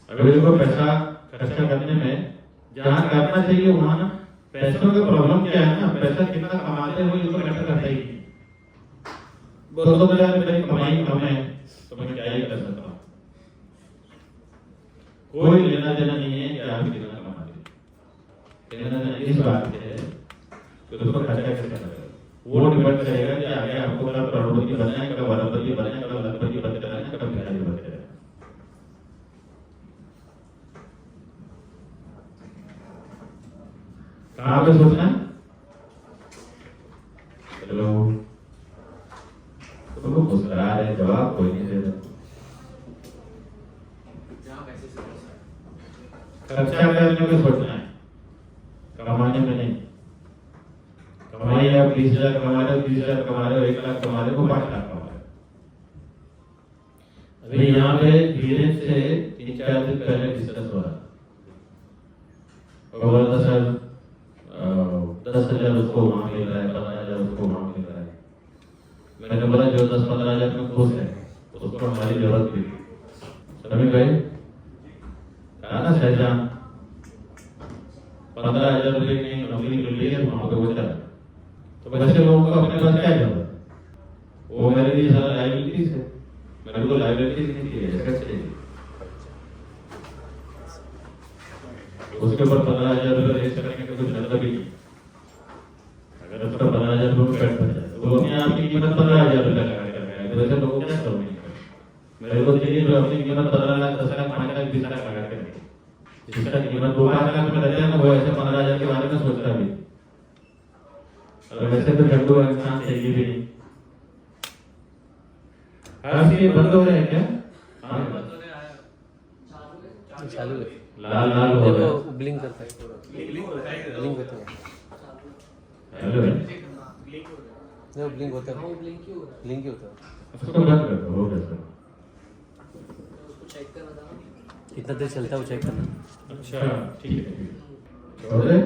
अगर देखो पैसा खर्चा करने में जहाँ करना चाहिए वहाँ ना पैसों का प्रॉब्लम क्या है ना पैसा कितना कमाते हो ये तो मैटर करता ही नहीं 2,000 मेरी कमाई कम है तो मैं क्या ही कर सकता हूँ कोई लेना देना नहीं है कि आप कितना कमाते लेना देना इस बात से है कि उसको खर्चा कैसे करना है वो डिपेंड करेगा कि आगे आपको कब करोड़पति बनना है कब अरबपति बनना है कब लखपति बनते रहना है कब भिखारी बनते रहना है कहाँ पे सोचना है चलो तो मुस्कुरा रहे जवाब कोई नहीं दे रहा खर्चा करने में सोचना है कमाने में नहीं कमाई आप 20,000 कमा रहे हो, 30,000 कमा रहे हो, 1 लाख कमा रहे हो, 5 लाख कमा रहे हो। अभी यहाँ पे धीरे से 3-4 दिन पहले डिस्कस हो रहा और बोला था सर 10,000 उसको वहाँ मिल रहा है, 15,000 उसको वहाँ मिल रहा है। मैंने बोला जो 10-15,000 में खुश है उसको हमारी जरूरत भी थी। समझ गए? कहा ना शहजान 15,000 रुपये की नौकरी मिल रही है वहाँ पे वो चला, तो वैसे लोगों को अपने पास क्या जरूरत है? वो मेरे लिए सारा लाइबिलिटीज है, मेरे को लाइबिलिटीज नहीं चाहिए, कैसे चाहिए? उसके ऊपर 15,000 रुपये रेस करने का कुछ मतलब ही नहीं। अगर उसका 15,000 रुपये पेट भर जाए तो वो अपने आप की कीमत 15,000 रुपये लगा कर रहा है, तो वैसे लोगों क्या करोगे? मेरे को चाहिए जो अपनी कीमत 15 लाख, 10 लाख, 5 लाख, 20 लाख लगा कर रखे, जिसका कीमत 2-5 लाख में रहता है ना, वो ऐसे 15,000 के बारे में सोचता भी। और वैसे तो झंडू इंसान चाहिए भी नहीं। हर चीज बंद हो रहे हैं क्या? हाँ चालू है, लाल लाल हो रहा है। वो ब्लिंक करता है, ब्लिंक होता है, हेलो है। नहीं ब्लिंक होता है, ब्लिंक ही होता है। उसको बंद कर दो, हो गया सर। कितना देर चलता है वो चेक करना। अच्छा ठीक है, छोड़ दे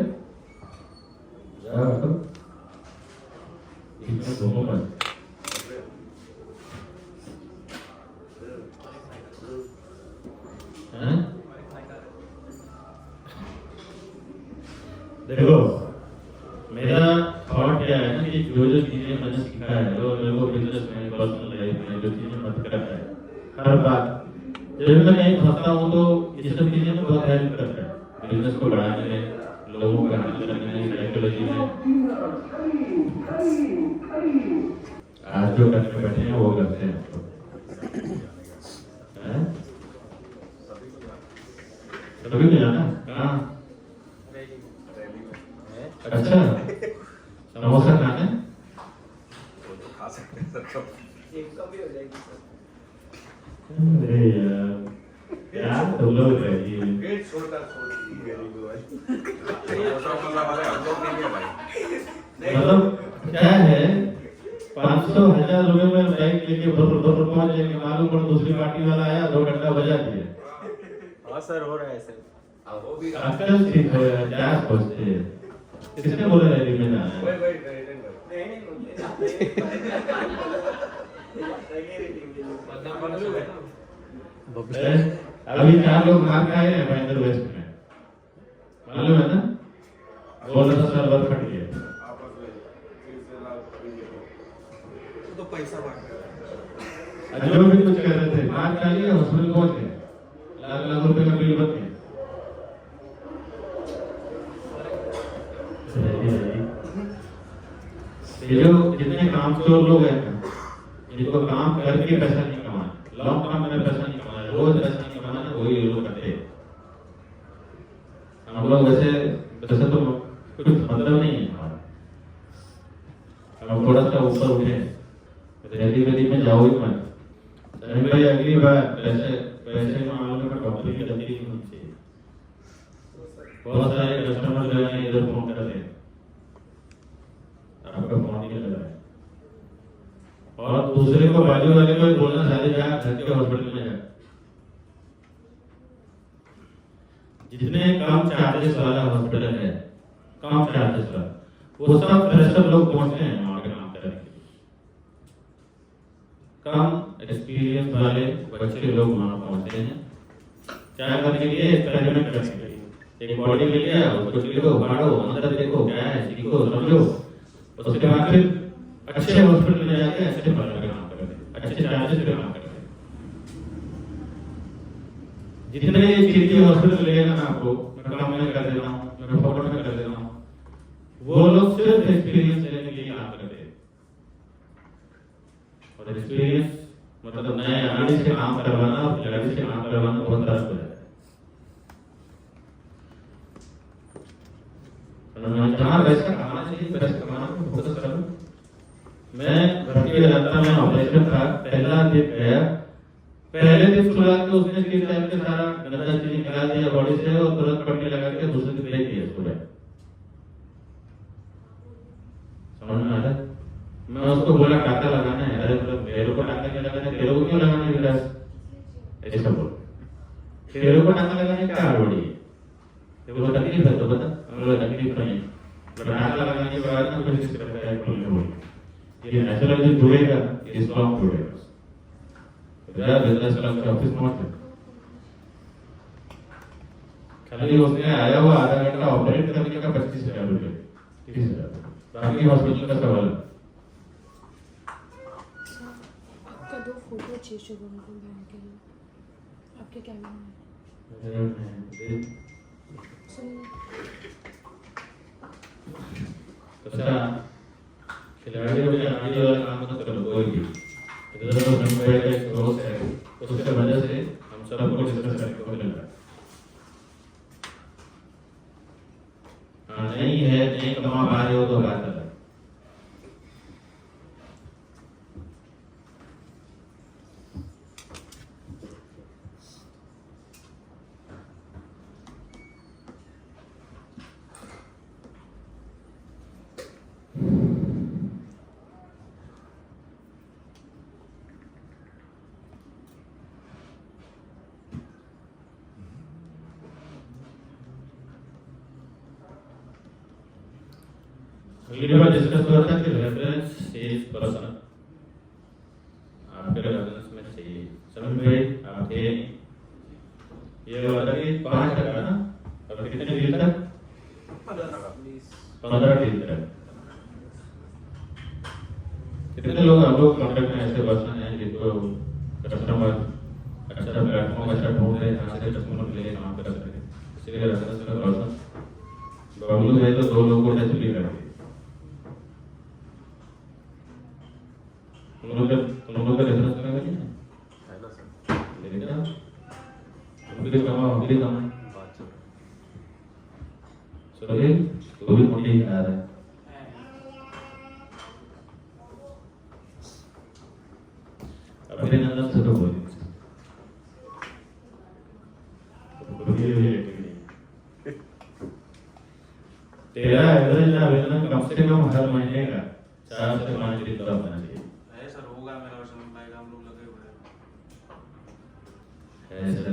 जाओ तो इतना घूमो मत। हैं? देखो मेरा थॉट क्या है ना कि जो जो चीजें मैंने सीखा है, जो मेरे को बिजनेस में, पर्सनल लाइफ में जो चीजें मदद करता है, हर बात जब मैं कहीं फंसता हूँ तो ये सब चीजें में बहुत हेल्प करता है, बिजनेस को बढ़ाने में, लोगों को हैंडल करने में, साइकोलॉजी में। आज जो करने बैठे हैं वो करते हैं। सभी को जाना कहाँ? अच्छा समोसा खाने वो तो खा सकते हैं सर, सब अरे यार क्या तुम लोग रहिए। पेट छोड़कर छोड़ दीजिए गरीब भाई। समोसा वाले हम लोग नहीं है भाई। मतलब क्या है 500,000 रुपए में बाइक लेके भर पहुंच जाएंगे, मालूम पड़ दूसरी पार्टी वाला आया 2 घंटा बजा दिया। हाँ सर हो रहा है सर। वो भी आजकल ठीक है, क्या सोचते हैं? किसने बोला रैली में जाना है? अभी 4 लोग मार के आए हैं महेंद्र वेस्ट में, मालूम है ना? बोला था सर्वर फट गया। तो पैसा बांट जो भी कुछ कह रहे थे मार डालिए, हॉस्पिटल पहुंच गए, लाख रुपए का बिल बन गया। ये जो जितने कामचोर लोग हैं ना, जिनको काम करके पैसा नहीं कमाना, लॉन्ग टर्म में पैसा नहीं कमाना, रोज पैसा नहीं कमाना, वही लोग करते हैं। हम लोग वैसे तो कुछ मतलब नहीं है हमारा, हम थोड़ा सा ऊपर उठे, रैली में जाओ ही मत। भाई अगली बार पैसे मामले में डॉक्टर की गलती नहीं होनी चाहिए। बहुत सारे कस्टमर जो है इधर फोन करते हैं, आपका फोन नहीं लग रहा है, और दूसरे को बाजू वाले को बोलना सारे जा घर के हॉस्पिटल में जा। जितने कम चार्जेस वाला हॉस्पिटल है, कम चार्जेस वाला, वो सब फ्रेशर लोग पहुंचते हैं वहां पे काम करने के लिए। कम एक्सपीरियंस वाले बच्चे लोग वहां पहुंचते हैं क्या करने के लिए? एक्सपेरिमेंट करने के लिए। एक बॉडी ले लिया, उसको देखो, फाड़ो, अंदर देखो क्या है, सीखो, समझो, उसके बाद फिर अच्छे हॉस्पिटल में जाके अच्छे काम करते हैं, अच्छे चार्जेस पे काम करते हैं। जितने चीज हॉस्पिटल लेगा ना आपको, मैं काम में कर देता हूँ, मैं फोकट में कर देता हूँ, वो लोग सिर्फ एक्सपीरियंस लेने के लिए काम करते हैं। और एक्सपीरियंस मतलब नए आदमी से काम करवाना और खिलाड़ी से काम करवाना बहुत फर्क होता है। जहाँ पैसा कमाना चाहिए, पैसा कमाना फोकस करो। मैं भारतीय जनता में ऑपरेशन था, पहला दिन गया, पहले दिन सुला के उसने स्किन टाइम के सारा गंदा चीज निकाल दिया बॉडी से और तुरंत पट्टी लगा के दूसरे दिन भेज दिया सुबह। समझ में आता तकलीफ है तो बता, अगर तकलीफ नहीं नाका लगाने के बाद ना कुछ इस तरह का बोलने बोल ये नेचुरल जो जुड़ेगा ये स्ट्रॉन्ग जुड़ेगा यार बिजनेस क्लब के ऑफिस में मत खाली उसने आया हुआ आधा घंटा ऑपरेट करने का 25,000 रुपये 30,000 बाकी हॉस्पिटल का सवाल आपका 2 फोटो चाहिए शुभम को बहन के लिए आपके कैमरे में सुनिए अच्छा खिलाड़ियों के आगे वाला काम मत करो कोई भी इधर तो मुंबई का एक दोस्त है उसके वजह से हम सबको डिस्कस करने को मिला नहीं है नहीं कमा पा रहे हो तो बात अलग अगली बार डिस्कस हुआ था कि रेफरेंस सेल्स पर्सन आपके रेफरेंस में चाहिए समझ भाई आप थे ये वाला कि 5% ना और कितने दिन तक 15 दिन तक कितने लोग आप लोग कॉन्टेक्ट में ऐसे पर्सन हैं जिनको कस्टमर अच्छा प्लेटफॉर्म अच्छा ढूंढ रहे हैं जहाँ से कस्टमर के लिए काम कर सके इसलिए रेफरेंस में पर्सन बबलू है तो 2 लोगों को टच भी करते तुम लोग का रेफरेंस में नहीं है ना सर लेकिन ना उनके कमा उनके कमा बात चल चलिए तो भी मोटी आ रहा है अभिनंदन से तो बोलिए तेरा एवरेज आवेदन कम से कम हर महीने का 4 से 5 दिन का होना चाहिए सर होगा मेरा समय पाएगा हम लोग लगे हुए ऐसा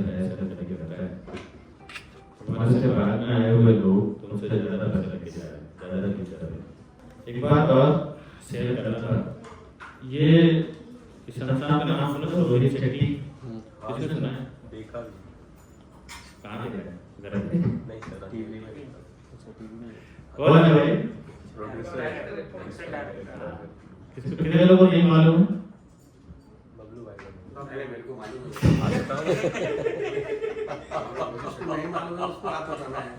करके रहता है तुम्हारे से बाद में आए हुए लोग तुमसे ज्यादा पैसा लेके जा रहे हैं ज्यादा खींच रहे हैं एक बात और शेयर करना था ये इस संस्थान का नाम सुना तो रोहित शेट्टी किसने सुना है देखा भी कहाँ देखा है घर पे नहीं सर टीवी में कौन है भाई प्रोड्यूसर कितने लोगों को नहीं मालूम है बबलू भाई अरे मेरे को मालूम है आज बताओ उसको नहीं मालूम है उसको आप बताना है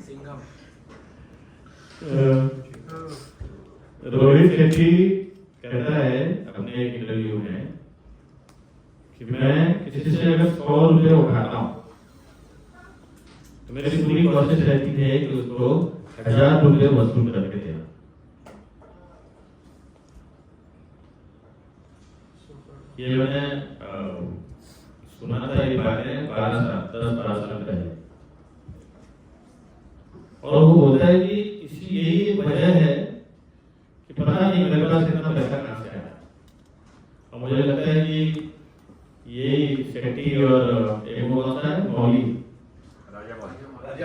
सिंघम रोहित शेट्टी कहता है अपने एक इंटरव्यू में कि मैं किसी से अगर 100 रुपये उठाता हूँ तो मेरी पूरी कोशिश रहती है कि उसको 1000 रुपये वसूल करके देना ये मैंने सुना था ये बातें 10-12 साल पहले और वो बोलता है कि इसी यही वजह है कि पता नहीं मेरे पास इतना पैसा कहाँ से आया और मुझे लगता है कि यही शेट्टी और एक वो कौन सा है मौली राजा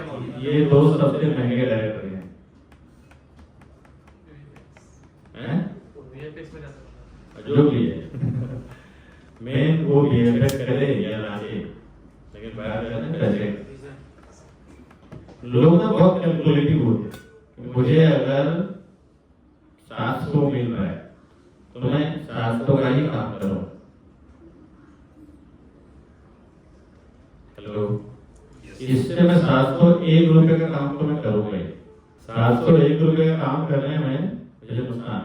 मौली ये 2 सबसे महंगे डायरेक्टर हैं वीएफएक्स में जाता जो भी है मेन वो वीएफएक्स करे या ना करे लेकिन बात है ना पैसे लोग ना बहुत कैलकुलेटिव होते हैं मुझे अगर 700 मिल रहा है तो मैं 700 का ही काम करूँ हेलो इससे मैं 701 रुपए का काम तो मैं करूंगा ही 701 रुपए का काम करने में मुझे नुकसान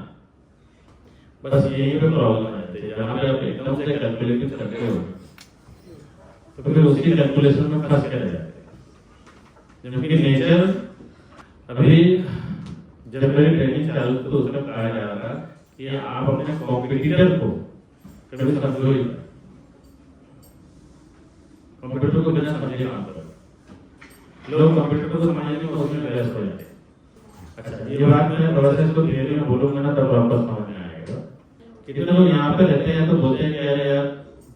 बस यही पे प्रॉब्लम है जहाँ पे आप एकदम से कैलकुलेटिव करते हो तो फिर उसी कैलकुलेशन में फंस के रह जाते हैं जबकि नेचर अभी जब मेरी ट्रेनिंग चालू तो उसमें कहा जा रहा था कि आप अपने कॉम्पिटिटर को कभी समझो ही कंप्यूटर को बिना समझे काम करो लोग कंप्यूटर को समझने में उसमें व्यस्त हो जाते हैं अच्छा ये बात मैं प्रोसेस को थियरी में बोलूंगा ना तब वापस समझ में आएगा कितने लोग यहाँ पे रहते हैं तो बोलते हैं कि अरे यार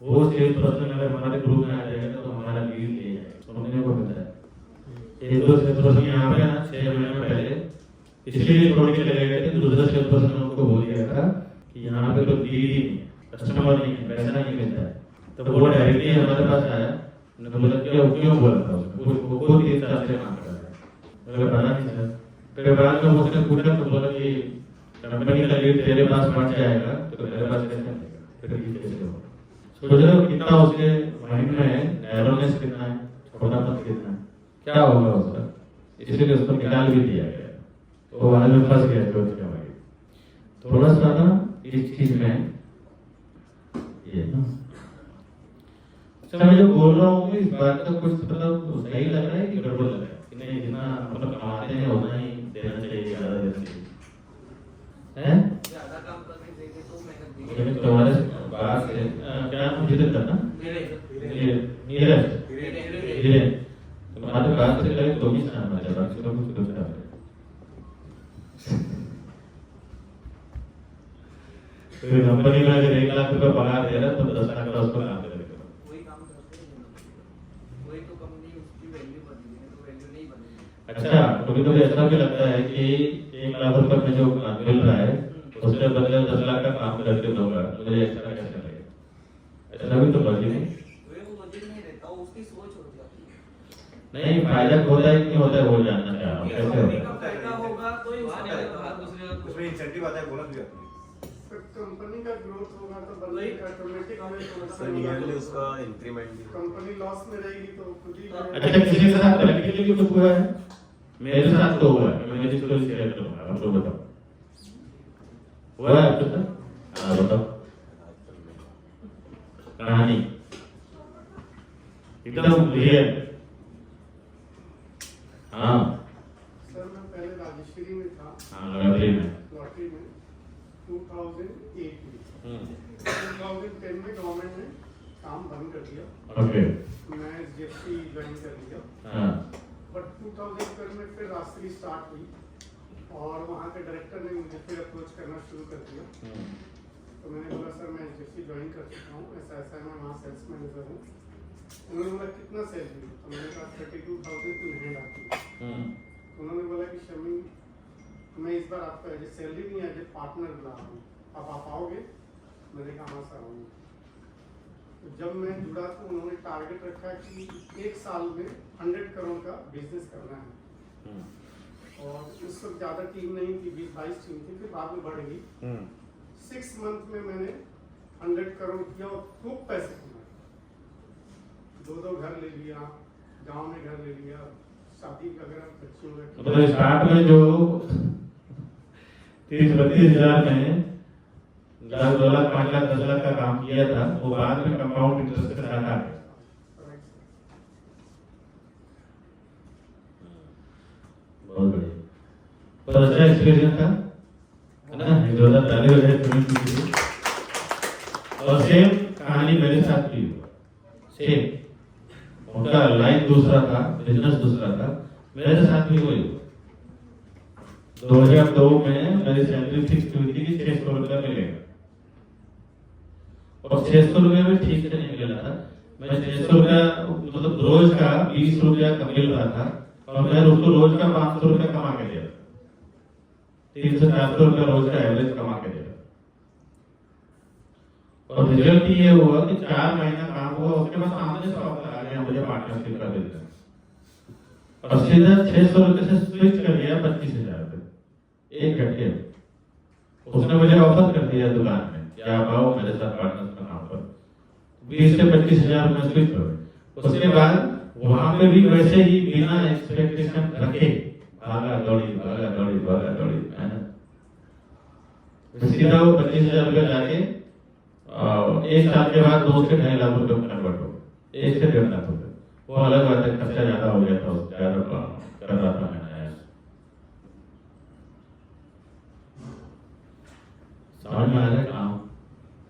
वो सेल्स पर्सन अगर हमारे ग्रुप में आ जाएगा तो हमारा लीड ले जाएगा, सुनने को मिलता है। एक दो सेल्स पर्सन यहाँ पे ना 6 महीने पहले इसलिए छोड़ के चले गए थे, दूसरा सेल्स पर्सन ने उनको बोल दिया था कि यहाँ पे तो लीड ही नहीं है, कस्टमर नहीं है, पैसा नहीं मिलता है। तो वो डायरेक्टली हमारे पास आया, मैंने बोला क्यों बोला था उसको, वो 3 साल से काम कर रहा है। मैंने पता नहीं सर। फिर बाद में उसने पूछा तो बोला कि कंपनी का लीड तेरे पास बढ़ जाएगा तो मेरे पास कैसे आएगा, फिर ये कैसे होगा। सोच रहे हो कितना उसके माइंड में नैरोनेस कितना है, छोटापन कितना है, क्या होगा उसका, इसलिए उसको निकाल भी दिया गया। तो वहां में फंस गया जो उसके भाई। थोड़ा सा ना इस चीज में ये ना, अच्छा मैं जो बोल रहा हूँ इस बात का कुछ मतलब सही लग रहा है कि गड़बड़ लग रहा है कि नहीं, जितना मतलब कमाते हैं उतना ही देना चाहिए, ज्यादा देना चाहिए हैं? ज्यादा काम करने देंगे तो मेहनत लेकिन तुम्हारे बात से क्या नाम जिद करना नीरज धीरे तुम्हारे बात से लगे तो ही सुनाना चाहिए, बाकी तो कुछ दूसरा है। तो कंपनी में अगर 1 लाख रुपए पगार दे रहा है तो 10 लाख का उसको काम करेगा, वही काम करते हैं, वही तो कंपनी उसकी वैल्यू बनी है, तो वैल्यू नहीं बनेगी। अच्छा कभी कभी ऐसा भी लगता है कि 1 लाख रुपए में जो मिल रहा है उसके बदले 10 लाख का काम करके दूंगा, मुझे एक्स्ट्रा कैसे लगेगा, ऐसा भी तो लॉजिक है। वो लॉजिक नहीं रहता, वो उसकी सोच होती है। नहीं फायदा होता है कि नहीं होता है वो जानना चाह रहा हूँ, कैसे कंपनी होता का है। फायदा होगा तो ही उसका दूसरे का उसमें इंसेंटिव आता है, बोनस भी आता है। कंपनी का ग्रोथ होगा तो बंदे का ऑटोमेटिक सर नियरली उसका इंक्रीमेंट भी कंपनी लॉस में रहेगी तो खुद ही अच्छा किसी के साथ प्रैक्टिकली भी कुछ हुआ है? मेरे साथ तो हुआ है, मैं मेरी स्टोरी शेयर करूंगा, आप लोग बताओ हुआ है आपके साथ? हाँ बताओ कहानी एकदम रियल। हाँ सर मैं पहले राजश्री में था, हाँ लॉटरी में 2008 में 2010 में गवर्नमेंट ने काम बंद कर दिया, ओके मैं एसडीएफसी ज्वाइन कर लिया। हाँ बट 2012 में फिर राजश्री स्टार्ट हुई और वहाँ के डायरेक्टर ने मुझे फिर अप्रोच करना शुरू कर दिया। तो मैंने बोला सर मैं एसडीएफसी ज्वाइन कर चुका हूँ, ऐसा ऐसा मैं वहाँ सेल्स मैनेजर हूँ। उन्होंने बोला कितना सैलरी, तो मैंने कहा 32,000 टू हैंड आती है। उन्होंने बोला कि शमी मैं इस बार आपको एज ए सैलरी नहीं एज ए पार्टनर बुला रहा हूँ, अब आप आओगे? मैंने कहा हाँ सर आऊँगा। तो जब मैं जुड़ा तो उन्होंने टारगेट रखा कि 1 साल में 100 करोड़ का बिजनेस करना है। और उस वक्त ज़्यादा टीम नहीं थी, 20-22 टीम थी, फिर बाद में बढ़ेगी। 6 मंथ में मैंने 100 करोड़ किया और खूब पैसे कमाए। 2 घर ले लिया, गांव में घर ले लिया, शादी वगैरह बच्चियों में। मतलब स्टार्ट में जो 30-32 हजार में 10 लाख 5 लाख 10 लाख का काम किया था वो बाद में कंपाउंड इंटरेस्ट के साथ आ गया। बहुत बढ़िया, तो अच्छा एक्सपीरियंस था है ना, जोरदार ताली हो जाए तुम्हें के लिए। और सेम कहानी मेरे साथ भी हुआ, सेम उनका लाइन दूसरा था, बिजनेस दूसरा था, मेरे साथ भी वही हुआ। 2002 में मेरी सैलरी फिक्स हुई थी कि 600 रुपया मिलेगा और 600 रुपया में ठीक से नहीं मिल रहा था। मैं 600 रुपया मतलब रोज का 20 रुपया का मिल रहा था और मैं उसको रोज का 500 रुपया कमा के दे रहा, 300-400 रुपया रोज का एवरेज कमा के दे रहा। और रिजल्ट ये हुआ कि 4 महीना काम हुआ, उसके बाद सामने से ऑफर आ गया मुझे पार्टनरशिप का बिजनेस और सीधा 600 रुपये से स्विच कर दिया 25,000 रुपये 1 घंटे। उसने मुझे ऑफर कर दिया दुकान में कि आप आओ मेरे साथ पार्टनर का काम करो, 20 से 25,000 में स्विच करो। उसके बाद वहां पे भी वैसे ही बिना एक्सपेक्टेशन रखे भागा दौड़ी मेहनत, सीधा वो 25,000 रुपये जाके 1 साल के बाद 2 से 2.5 लाख रुपये में कन्वर्ट हो, 1 से 1.5 लाख रुपये। वो अलग बात है, खर्चा ज्यादा हो गया था, ज्यादा कर रहा था मैंने। समझ में आ रहा है,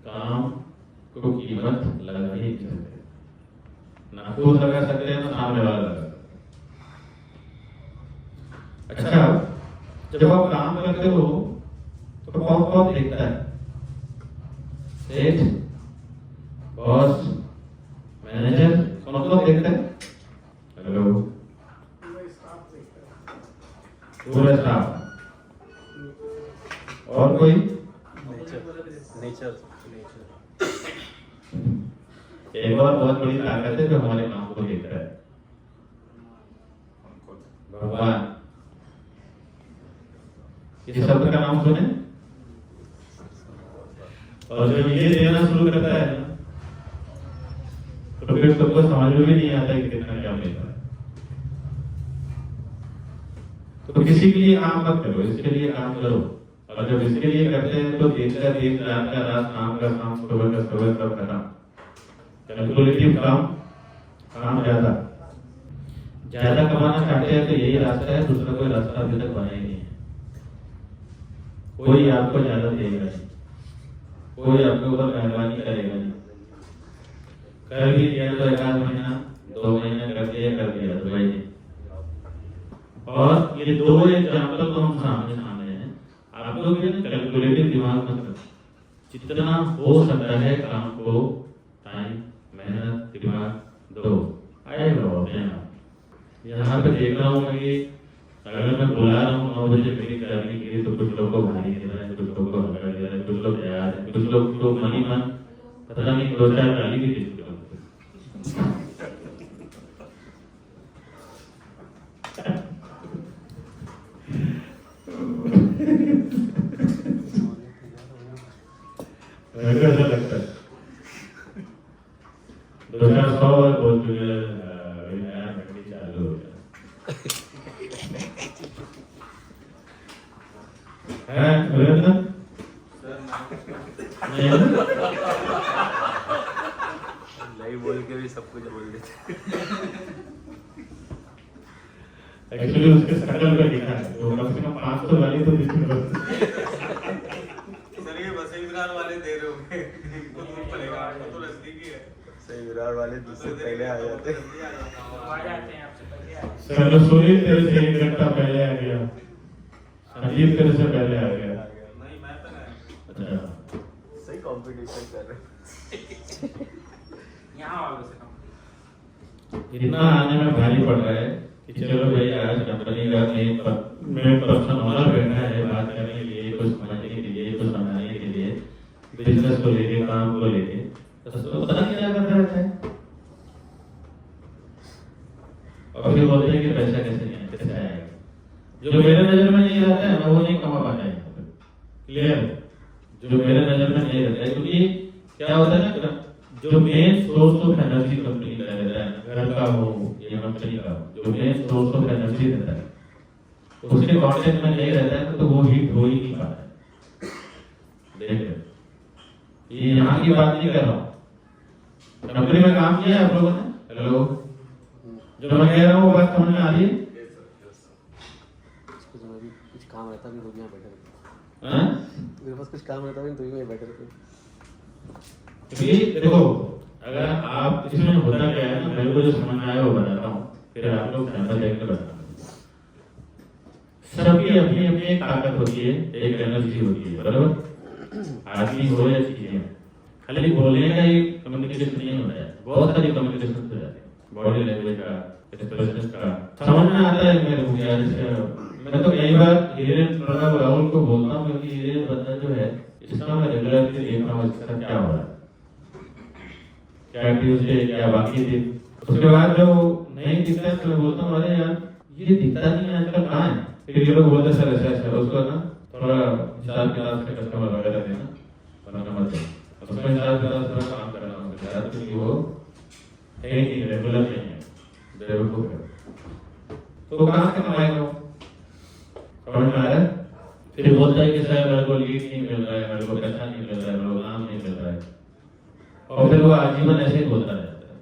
काम को कीमत लगा ही नहीं सकते, ना खुद लगा सकते हैं ना सामने वाला लगा सकते। अच्छा जब आप काम करते हो तो कौन कौन देखता है? सेठ, बॉस, कौन देखता है? हेलो, पूरा स्टाफ देखता है। पूरा स्टाफ। और कोई? नेचर एक और बहुत बड़ी ताकत है जो हमारे काम को देखता है, भगवान। ये शब्द का नाम सुने? और जब ये देना शुरू करता है ना, तो फिर सबको समझ में भी नहीं आता है कि कितना क्या मिल रहा है। तो किसी के लिए काम मत करो, इसके लिए काम करो। और जब इसके लिए करते हैं तो दिन का दिन, रात का रात, शाम का शाम, सुबह का सुबह, सब खत्म। कैलकुलेटिव काम ज्यादा कमाना चाहते हैं तो यही रास्ता है, दूसरा कोई रास्ता अभी तक बना ही नहीं है। कोई आपको ज्यादा देगा नहीं, कोई आपके ऊपर मेहरबानी करेगा नहीं। कर भी दिया तो 1 महीना 2 महीना कर दिया तो भाई नहीं। और ये 2 एग्जाम्पल तो हम सामने हैं। आप लोग कैलकुलेटिव दिमाग मत रखो, जितना हो सकता है काम को टाइम, मेहनत, दिमाग दो, आएगा अपने आप। यहाँ पे देख रहा हूँ मैं कि अगर मैं बुला रहा हूँ 9 बजे मेरी करने के लिए, तो कुछ लोगों को भारी दे रहा है, कुछ लोगों को हल्का दे रहा है, कुछ लोग तैयार है, कुछ लोग तो मन ही मन पता नहीं 2-4 गाली भी दे चुके हैं। मेरे को ऐसा लगता है 2-4 सौ और बोल चुके यार, मंडी चालू हो गया है। नहीं बोल के भी सब कुछ बोल देते। एक्चुअली उसके शकल पे लिखा है, तो कम से कम 500 गाली तो दिख रही है। सर ये बसे विरार वाले दे रहे होंगे, इनको दूर पड़ेगा, आपको तो नजदीकी है। सही विरार वाले दूसरे पहले आ जाते हैं। सर रसोई तेरे से 1 घंटा पहले आ गया, संदीप तेरे से पहले आ गया। नहीं मैं तो नहीं। अच्छा, सही कंपटीशन कर रहे हैं। यहाँ वालों से इतना आने में भारी पड़ रहा है कि चलो भाई आज कंपनी का मेन पर्सन ऑनर बैठा है बात करने के लिए, कुछ समझने के लिए, कुछ समझाने के लिए, बिजनेस को लेके, काम को लेके, तो पता नहीं क्या करता रहता है। और फिर बोलते हैं कि पैसा कैसे आएगा। जो मेरे नजर में नहीं रहता है मैं वो नहीं कमा पाता है। क्लियर? जो मेरे नजर में नहीं रहता है, क्योंकि क्या होता है ना, जो main source of energy company का रहता है, घर का हो या कंपनी का, जो मेन सोर्स ऑफ एनर्जी रहता है, उसके कांटेक्ट में नहीं रहता है तो वो हीट हो ही नहीं पाता है। देख ये यहाँ की बात नहीं कर रहा हूँ, कंपनी में काम किया आप लोगों ने? हेलो, जो मैं कह रहा हूँ वो बात समझ में आ रही है? कुछ काम रहता भी दुनिया बेटर हाँ? मेरे पास कुछ काम रहता भी दुनिया में बेटर क्योंकि देखो, अगर आप इसमें होता क्या है ना, मेरे को जो समझ में आया वो बताता हूँ, फिर आप लोग समझ जाएंगे बताना। सबकी अपनी अपनी एक ताकत होती है, एक एनर्जी होती है, बराबर? आदमी हो या चीजें, खाली बोलने का ही कम्युनिकेशन नहीं होता है, बहुत सारी कम्युनिकेशन हो जाती है, बॉडी लैंग्वेज का, एक्सप्रेशन का, समझ में आता है मेरे को यार। मैं तो कई बार हिरेन प्रणव राहुल को बोलता हूँ, क्योंकि हिरेन बंदा जो है इसका मैं रेगुलरली देख रहा हूँ इसका क्या हो रहा है, क्या ट्यूसडे, क्या बाकी दिन। उसके बाद जो नहीं दिखता है तो मैं बोलता हूँ अरे यार ये दिखता नहीं है आजकल, कहाँ है? फिर ये लोग बोलते सर ऐसा उसको ना थोड़ा हिसाब किताब से कस्टमर वगैरह देना, वरना मत देना, उसको हिसाब किताब से काम करना होता है, क्योंकि वो है ही नहीं, रेगुलर नहीं है, बेवकूफ है। तो कहाँ से कमाएगा वो? समझ में आ रहा है? फिर बोलता है कि सर मेरे को लीड नहीं मिल रहा है, मेरे को पैसा नहीं मिल रहा है, मेरे को काम नहीं मिल रहा है, और फिर वो आजीवन ऐसे ही बोलता रहता है,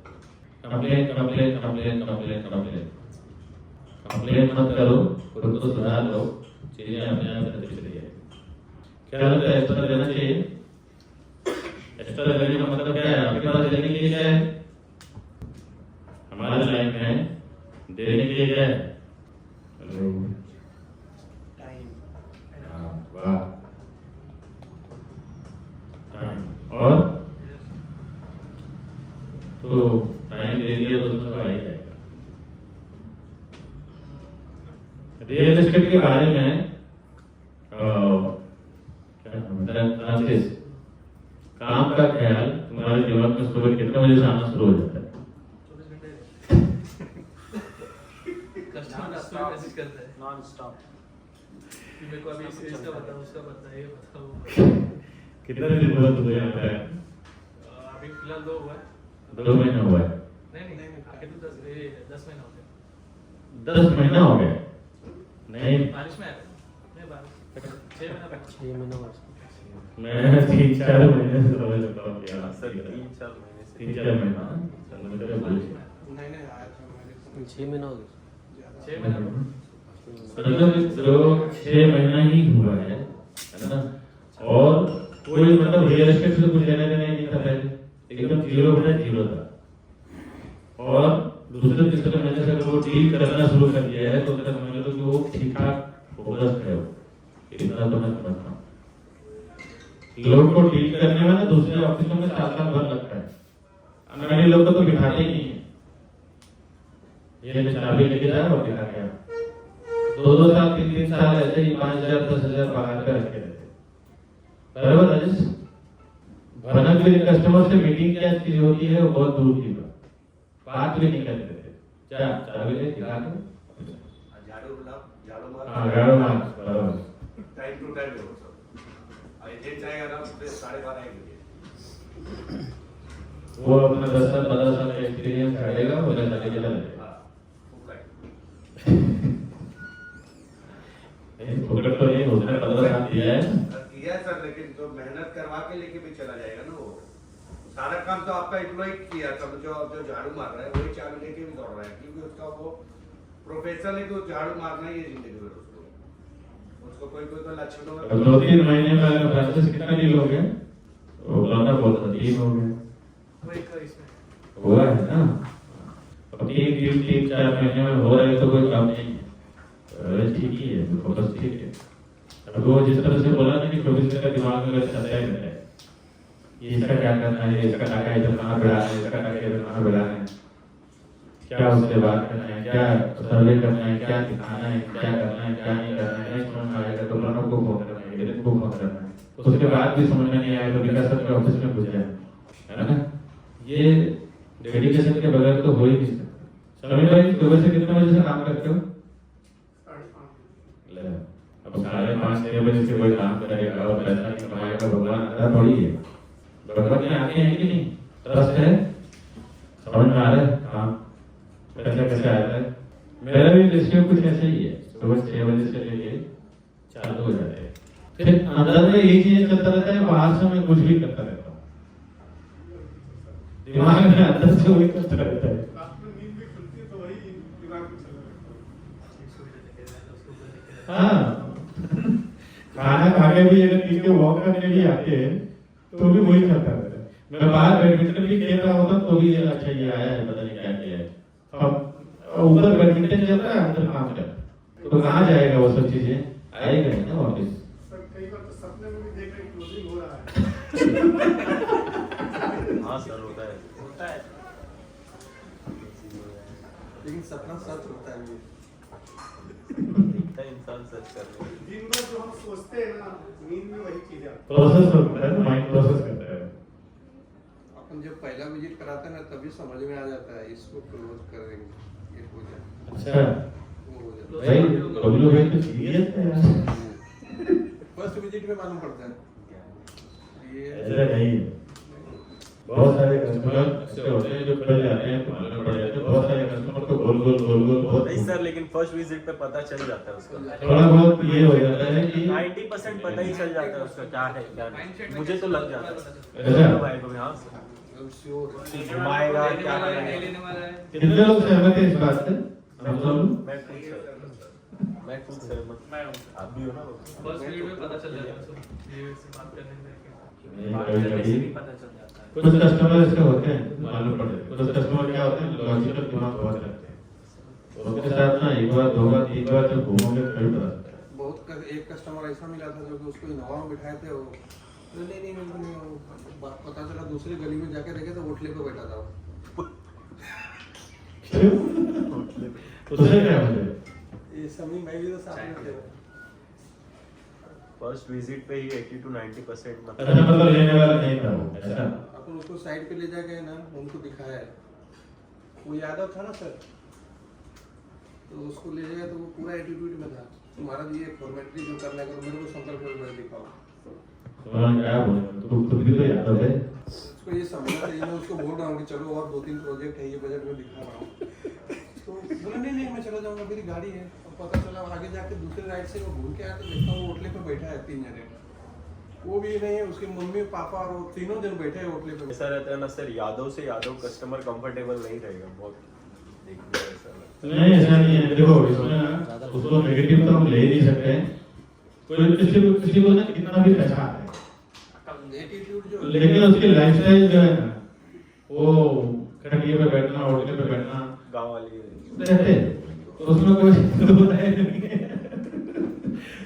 complain complain complain complain complain. Complain मत करो, खुद को सुधार लो, चीजें अपने आप से दिख रही है। क्या लगता है एक्स्ट्रा देना चाहिए? एक्स्ट्रा देने का मतलब क्या है? आपके पास देने के लिए क्या है? हमारे लाइफ में देने के लिए क्या है? हेलो, वाह, टाइम। और तो टाइम दे दिया तो उसमें तो आ ही जाएगा। रियल एस्टेट के बारे में काम का ख्याल तुम्हारे दिमाग में सुबह कितने बजे से आना शुरू हो जाता है? कस्टमर मैसेज करता है नॉन स्टॉप कि मेरे को अभी इसका बताओ उसका बताओ ये बताओ। कितने दिन बाद हुआ है? अभी फिलहाल 2 हुआ है। 2 महीना हुआ है? नहीं आगे तो 10 महीना हो गया। 10 महीना हो गया? नहीं, बारिश में आया नहीं बारिश 6 महीना 6 महीना हुआ मैं 3-4 महीने से समझ सकता हूँ यार। सर 3-4 महीने से 3-4 महीना नहीं आया था मैंने 6 महीना हो गया 6 महीना मतलब जो 6 महीना ही हुआ है ना? और कोई मतलब रियल एस्टेट से कुछ लेना देना नहीं था पहले, एकदम जीरो था। और दूसरे तीसरे महीने से अगर वो डील करना शुरू कर दिया है तो समझ लो कि वो ठीक ठाक फोकस है। इतना तो मैं समझता हूँ। लोग को डील करने में ना दूसरे ऑफिसों में 7 भर लगता है। अनगाड़ी लोग को तो बिठाते ही नहीं है। ये चाबी लेके जाए और बिठा गया 2-2 साल 3-3 साल ऐसे ही 5,000-10,000 बाहर पे रखे रहते। बराबर राजेश? भनक भी कस्टमर से मीटिंग क्या चीज होती है वो बहुत दूर की बात भी नहीं करते थे। क्या चाबी ले दिखा दो, झाड़ू मार बराबर टाइम टू टाइम हो सब एजेंट जाएगा ना 12:30 बजे वो अपना 10 साल 15 साल का एक्सपीरियंस करेगा वो जैसा लेके चलेगा। फोकट तो नहीं उसने 15 साल दिया है सर, लेकिन जो मेहनत करवा के लेके भी चला जाएगा ना वो सारा काम तो आपका एम्प्लॉय किया। सब जो झाड़ू मार रहा है वही चाबी लेके भी दौड़ रहा है क्योंकि उसका वो प्रोफेशन है तो झाड़ू मारना ही है जिंदगी भर उसको कोई तो लक्षणों में 2-3 महीने में अगर फ्रांसिस कितना डील हो गया? वो बंदा बहुत डील हो गया वही का इसमें हुआ है ना। अब 3-4 महीने में हो रहा है तो कोई काम नहीं है। ठीक ही है, फोकस ठीक है। अब वो जिस तरह से बोला ना कि 24 घंटे दिमाग में चलता रहता है ये इसका क्या करना है, इसका टाका इधर कहाँ बढ़ाना है, इसका टाका इधर कहाँ बढ़ाना है, क्या उससे बात करना है, क्या सर्वे करना है, क्या दिखाना है, क्या करना है, क्या नहीं करना है। नहीं समझ में आएगा तो प्रणव को फोन करना है, दिलीप को फोन करना है। उसके बाद भी समझ में नहीं आएगा तो विकास सर के ऑफिस में घुस जाए, है ना। ये डेडिकेशन के बगैर तो हो ही नहीं सकता। समीर भाई सुबह से कितने बजे से काम करते हो? 5:30। अब 5:30-6 बजे से कोई काम करेगा और पैसा नहीं कमाएगा, भगवान अंदर थोड़ी है। भगवान में आते हैं कि नहीं? ट्रस्ट है, समझ में आ रहा है काम पैसा कैसे आता है। मेरा भी रेशियो कुछ ऐसे ही है, सुबह 6 बजे से लेके चालू हो जाते हैं। फिर अंदर में एक चीज चलता रहता है, बाहर से मैं कुछ भी करता रहता हूँ, दिमाग में अंदर से वही करता रहता है। नींद भी खुलती है तो वही दिमाग में चल रहा है। हाँ खाना खाने भी अगर पी के वॉक करने भी आते हैं तो भी वही करता रहता है। मैं बाहर बैडमिंटन भी खेल रहा होता तो भी अच्छा ये आया है पता नहीं क्या किया है। अब ऊपर बैडमिंटन चल रहा है अंदर काम कर तो कहाँ जाएगा वो सब चीजें, आएगा ना वापस। सर कई बार तो सपने में भी देख रहे क्लोजिंग हो रहा है। हाँ सर होता है लेकिन सपना सच होता है। इंसान सच कर रहे हैं। दिन भर जो हम सोचते हैं ना नींद में वही चीजें आती प्रोसेस होता है, माइंड प्रोसेस करता है। अपन जब पहला विजिट कराते हैं ना तभी समझ में आ जाता है इसको क्लोज करेंगे ये हो जाए अच्छा वो हो जाए। भाई बबलू भाई तो सीरियस है यार। फर्स्ट विजिट में मालूम पड़ता है ये ऐसा नहीं है। बहुत सारे कस्टमर ऐसे होते हैं जो पहले आते हैं तो मालूम पड़ जाते हैं। बहुत सारे कस्टमर को गोल बहुत नहीं सर, लेकिन फर्स्ट विजिट पे पता चल जाता है उसका। थोड़ा बहुत ये हो जाता है कि 90% पता ही चल जाता है उसका क्या है क्या नहीं। मुझे तो लग जाता है ऐसा? भाई को भी। हाँ श्योर घुमाएगा क्या नहीं करेगा। लेने वाला है। कितने लोग सहमत हैं इस बात से? हम लोग मैं खुद सहमत। आप भी हो ना? फर्स्ट वीडियो में पता चल जाता है उसको ये से बात करने में पता चल जाता है। कुछ कस्टमर ऐसे होते हैं मालूम पड़ जाता है। कुछ कस्टमर क्या होते हैं लॉजिकल दिमाग बहुत रखते हैं, उसके साथ ना एक बार 2 बार 3 बार जब घूमोगे फिर पता चलता है। बहुत एक कस्टमर ऐसा मिला था जो कि उसको इनोवा में बिठाए थे वो नहीं पता चला दूसरी गली में जाके देखे तो होटले पे बैठा था वो। उससे क्या मुझे ये समी मैं भी तो सामने थे। फर्स्ट विजिट पे ही 80 to 90% अच्छा मतलब लेने वाला नहीं था वो, ऐसा अपन उसको साइड पे ले जाके ना उनको दिखाया है। वो यादव था ना सर, तो उसको ले जाएगा तो वो पूरा एटीट्यूड में था, तुम्हारा ये फॉर्मेलिटी जो करना है मेरे को संपर्क में दिखाओ। तो क्या बोले तू खुद भी तो यादव है। उसको ये समझना चाहिए, मैं उसको बोल रहा हूँ कि चलो और 2-3 प्रोजेक्ट है ये बजट में दिखा रहा हूँ, तो बोला नहीं मैं चला जाऊँगा, मेरी गाड़ी है। और पता चला आगे जाके दूसरे राइड से वो घूम के आया तो देखता हूँ होटल पे बैठा है 3 जने, वो भी नहीं है, उसके मम्मी पापा और वो तीनों दिन बैठे हैं होटल पे। ऐसा रहता है ना सर, यादव से यादव कस्टमर कंफर्टेबल नहीं रहेगा, बहुत देखने में ऐसा लगता है। नहीं ऐसा नहीं है, देखो इसमें ना उसको नेगेटिव तो हम ले नहीं सकते, कोई किसी को ना कितना भी पैसा आता है, एटीट्यूड जो लेकिन उसकी लाइफस्टाइल जो है ना वो खटिए पे बैठना होटल पे बैठना गाँव वाली रहते तो उसमें कोई दो राय नहीं है।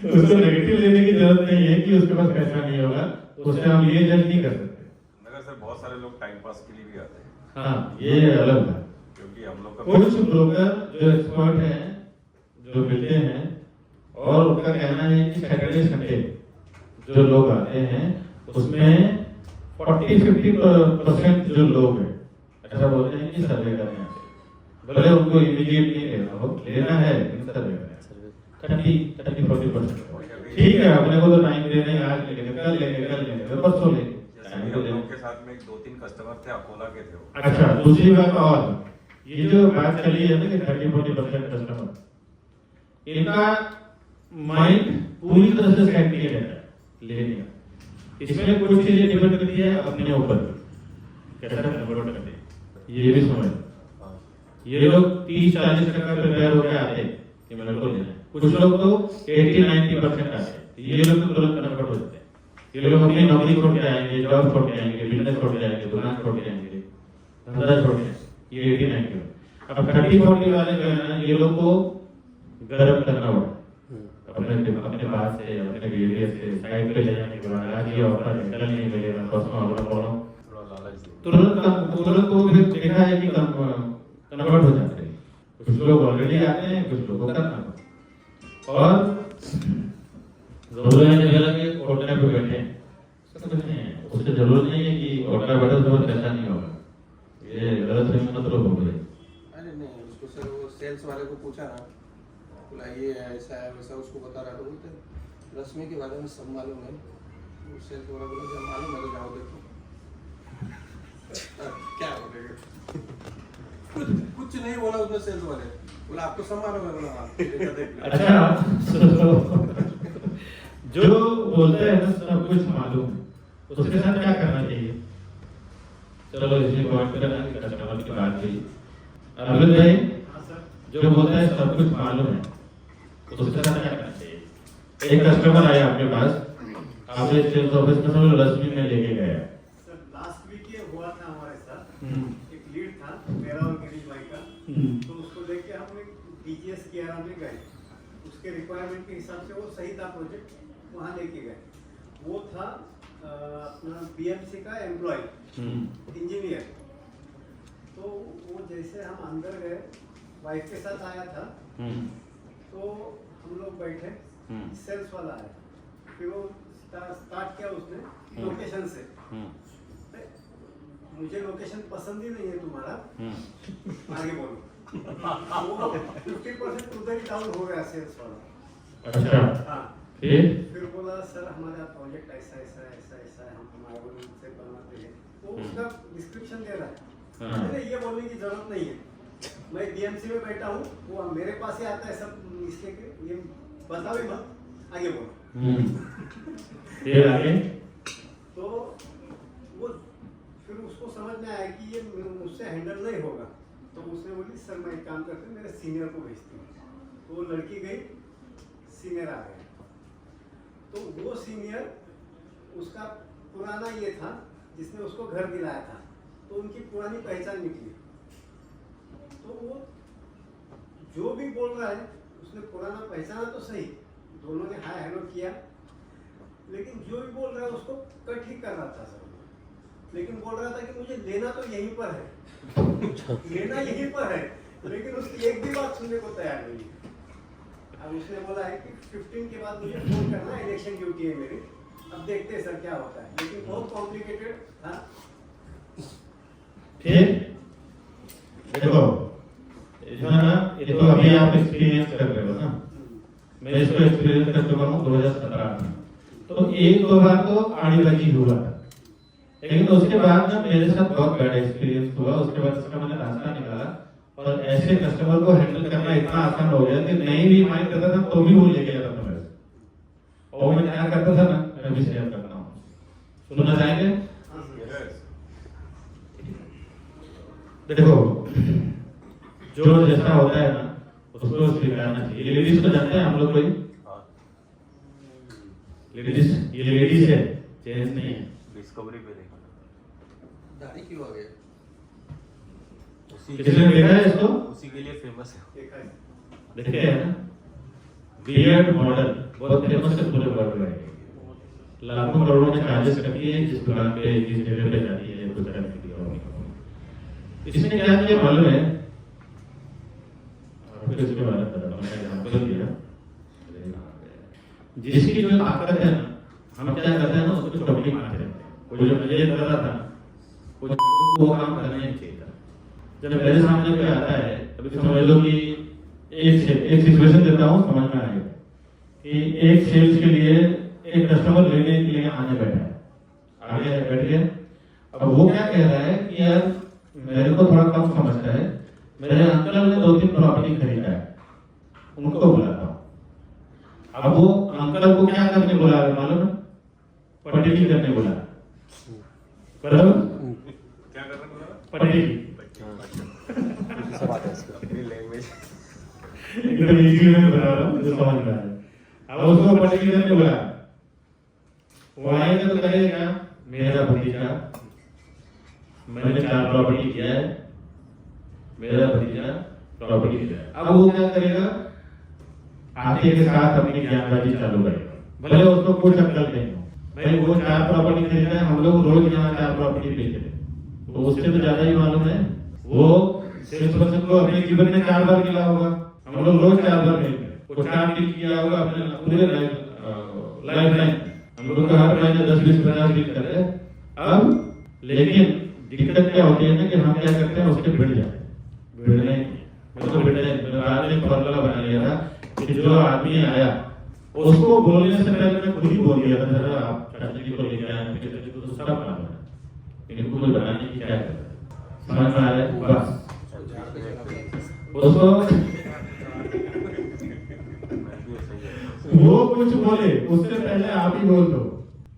उसको नेगेटिव लेने की जरूरत नहीं है कि उसके पास पैसा नहीं होगा, उससे हम ये जज नहीं कर सकते। मगर सर बहुत सारे लोग टाइम पास के लिए भी आते हैं, हाँ ये अलग है, क्योंकि हम लोग का कुछ ब्रोकर जो एक्सपर्ट हैं जो मिलते हैं और उनका कहना है कि सैटरडे संडे जो लोग आते हैं उसमें 40-50% जो लोग हैं ऐसा बोलते हैं कि सर्वे करने आते हैं, भले उनको इमीडिएट नहीं लेना हो, लेना है लेकिन सर्वे करना है 30-40% ठीक है, अपने को तो टाइम दे रहे हैं, आज लेंगे कल लेंगे परसों लेंगे, जैसे हम लोग के साथ में 2-3 कस्टमर थे अकोला के थे वो। अच्छा दूसरी बात और ये जो बात चली है ना कि 30-40% कस्टमर, इनका माइंड पूरी तरह से सेट नहीं रहता है लेने का, इसमें कुछ चीजें डिपेंड करती है अपने ऊपर कैसा कन्वर्ट करते हैं, ये भी समझ। ये लोग 30-40% प्रिपेयर होकर आते हैं कि मेरे को लेना है, कुछ लोग तो 80-90% आते हैं, ये लोग तो तुरंत कन्वर्ट हो जाते हैं। ये लोग अपनी नौकरी छोड़ के आएंगे, जॉब छोड़ के आएंगे, बिजनेस छोड़ के आएंगे, दुकान छोड़ के आएंगे, धंधा छोड़ के, ये 80-90। अब 30-40 वाले जो है ना ये लोग को गर्म करना पड़ा अपने पास से अपने एरिया से साइड पे ले जाने के बाद आज ये ऑफर है कल नहीं मिलेगा, परसों ऑर्डर करो, थोड़ा लालच दे। तुरंत वो फिर देखा है कि कन्वर्ट हो जाते हैं, कुछ लोग ऑलरेडी आते हैं, कुछ लोगों को करना पड़ता और जरूरत नहीं लगा कि ऑर्डर पे बैठे हैं, सब कुछ नहीं है, उससे जरूरत नहीं है कि ऑर्डर बैठे तो पैसा नहीं होगा, ये गलत फहमी मतलब हो गई। अरे नहीं उसको सर वो सेल्स वाले को पूछा ना, बोला ये ऐसा है वैसा, उसको बता रहा था, बोलते रश्मि के बारे में सब मालूम है, वो सेल्स वाला बोला जब मालूम है तो जाओ देखो। क्या बोलेगा, कुछ नहीं बोला उसने सेल्स वाले, बोला आपको सब मालूम है, बोला हाँ देख लो। अच्छा जो बोलते हैं ना सब कुछ मालूम, उसके साथ क्या करना चाहिए? चलो इसी पॉइंट पे ना कस्टमर की बात की, अरविंद भाई जो बोलता है सब कुछ मालूम है उसके साथ क्या करना चाहिए? एक कस्टमर आया आपके पास, आपने सेल्स ऑफिस में समझ लो रश्मि में लेके गया सर लास्ट वीक ये हुआ था हमारे साथ, एक लीड था मेरा और गिरीश भाई का, तो उसको लेके हम एक DGS 11 में गए, उसके रिक्वायरमेंट के हिसाब से वो सही था प्रोजेक्ट, वहाँ लेके गए। वो था अपना BMC का एम्प्लॉय इंजीनियर, तो वो जैसे हम अंदर गए वाइफ के साथ आया था, तो हम लोग बैठे, सेल्स वाला आया, फिर वो स्टार्ट किया उसने लोकेशन से, मुझे लोकेशन पसंद ही नहीं है तुम्हारा, आगे बोलो। वो 50% उधर ही डाउन हो गया सेल्स वाला। अच्छा हाँ फिर बोला सर हमारा प्रोजेक्ट ऐसा ऐसा ऐसा ऐसा है, हम हमारे से बनाते हैं, वो उसका डिस्क्रिप्शन दे रहा है, मैंने ये बोलने की जरूरत नहीं है, मैं BMC में बैठा हूँ, वो मेरे पास ही आता है सब, इसलिए ये बताओ ही मत, आगे बोलो। फिर आगे तो वो फिर उसको समझ में आया कि ये मुझसे हैंडल नहीं होगा, तो उसने बोली सर मैं एक काम करती हूँ मेरे सीनियर को भेजती हूँ, तो वो लड़की गई, सीनियर आ गया, तो वो सीनियर उसका पुराना ये था जिसने उसको घर दिलाया था, तो उनकी पुरानी पहचान निकली, तो वो जो भी बोल रहा है उसने पुराना पहचाना तो सही, दोनों ने हाय हेलो किया, लेकिन जो भी बोल रहा है उसको कट ही कर रहा था सर, लेकिन बोल रहा था कि मुझे लेना तो यहीं पर है, लेना यहीं पर है, लेकिन उसकी एक भी बात सुनने को तैयार नहीं है। अब उसने बोला है कि 15 के बाद मुझे फोन करना, इलेक्शन ड्यूटी है मेरी। अब देखते हैं सर क्या होता है, लेकिन बहुत कॉम्प्लिकेटेड था। ठीक, देखो इसमें ना, ये तो अभी आप एक्सपीरियंस कर रहे हो ना, मैं इसको एक्सपीरियंस कर चुका हूँ 2017 में। तो एक दो बार तो आड़ीबाजी हुआ था, लेकिन उसके बाद ना मेरे साथ बहुत बड़ा एक्सपीरियंस हुआ। उसके बाद इसका मैंने रास्ता निकाला और ऐसे कस्टमर को हैंडल करना इतना आसान हो गया कि नहीं भी माइंड करता था तो भी वो लेके जाता था मेरे से। और मैं क्या करता था ना, मैं भी शेयर करता हूँ, सुनना चाहेंगे? देखो, जो जैसा होता है ना उसको स्वीकारना चाहिए। लेडीज को जानते हैं हम लोग कोई? लेडीज, ये लेडीज है, जेंट्स नहीं है। डिस्कवरी पे देखा दाढ़ी क्यों आ गया? किसने देखा है इसको? उसी के लिए फेमस है। देखे है ना, बियर्ड मॉडल बहुत फेमस है पूरे वर्ल्ड में। लाखों करोड़ों में चार्जेस करती है जिस दुकान पे, जिस जगह पे जाती है कुछ करने के लिए। इसने क्या किया मालूम है? आपको इसके बारे में बताता हूं, मैंने एग्जांपल दिया। जिसकी जो ताकत है ना, हम क्या करते हैं ना, उसको चौकी मारते हैं। कोई जो मुझे कर रहा था वो काम करना ही चाहिए था। जब मेरे सामने कोई आता है, अभी समझ लो कि एक सिचुएशन देता हूँ, समझ में आएगा कि एक सेल्स के लिए एक कस्टमर लेने के लिए आने बैठा है, आगे बैठ गया। अब वो क्या कह रहा है कि यार मेरे को थोड़ा कम समझता है, मेरे अंकल ने 2-3 प्रॉपर्टी खरीदा है, उनको बुलाता हूँ। अब वो अंकल को क्या करने बुला रहे मालूम है? पटेली करने बुला, बराबर? क्या कर रहे हैं? पटेली लैंग्वेज एकदम इजी में बता रहा हूँ जो समझ में आ रहा है। अब उसको पटेली करने बुला, वो आएगा तो कहेगा मेरा भतीजा, मैंने 4 प्रॉपर्टी किया है, मेरा भतीजा प्रॉपर्टी किया है। अब वो क्या करेगा? आते के साथ अपनी ज्ञानबाजी चालू करेगा, भले उसको कुछ अक्ल नहीं हो। भाई वो 4 प्रॉपर्टी खरीदा है, हम लोग रोज यहाँ 4 प्रॉपर्टी बेचते हैं, तो उससे तो ज्यादा ही मालूम है। वो सेल्स पर्सन को अपने जीवन में 4 बार मिला होगा, हम लोग रोज 4 बार मिलते हैं। वो 4 डील किया होगा अपने पूरे लाइफ लाइन, हम लोग हर महीने 10-20-50 डील करते हैं। अब लेकिन दिक्कत क्या होती है ना कि हम क्या करते हैं, उसके भिड़ जाते हैं। भिड़ने मतलब भिड़ने, आज एक फॉर्मूला बना लिया था कि जो आदमी आया उसको बोलने से पहले मैं खुद ही बोल दिया था, जरा आप चाचा जी को लेके आए, पिताजी को तो सब मालूम है, इनको कोई बताने की क्या है, समझ में आ रहा है? बस उसको वो कुछ बोले उससे पहले आप ही बोल दो।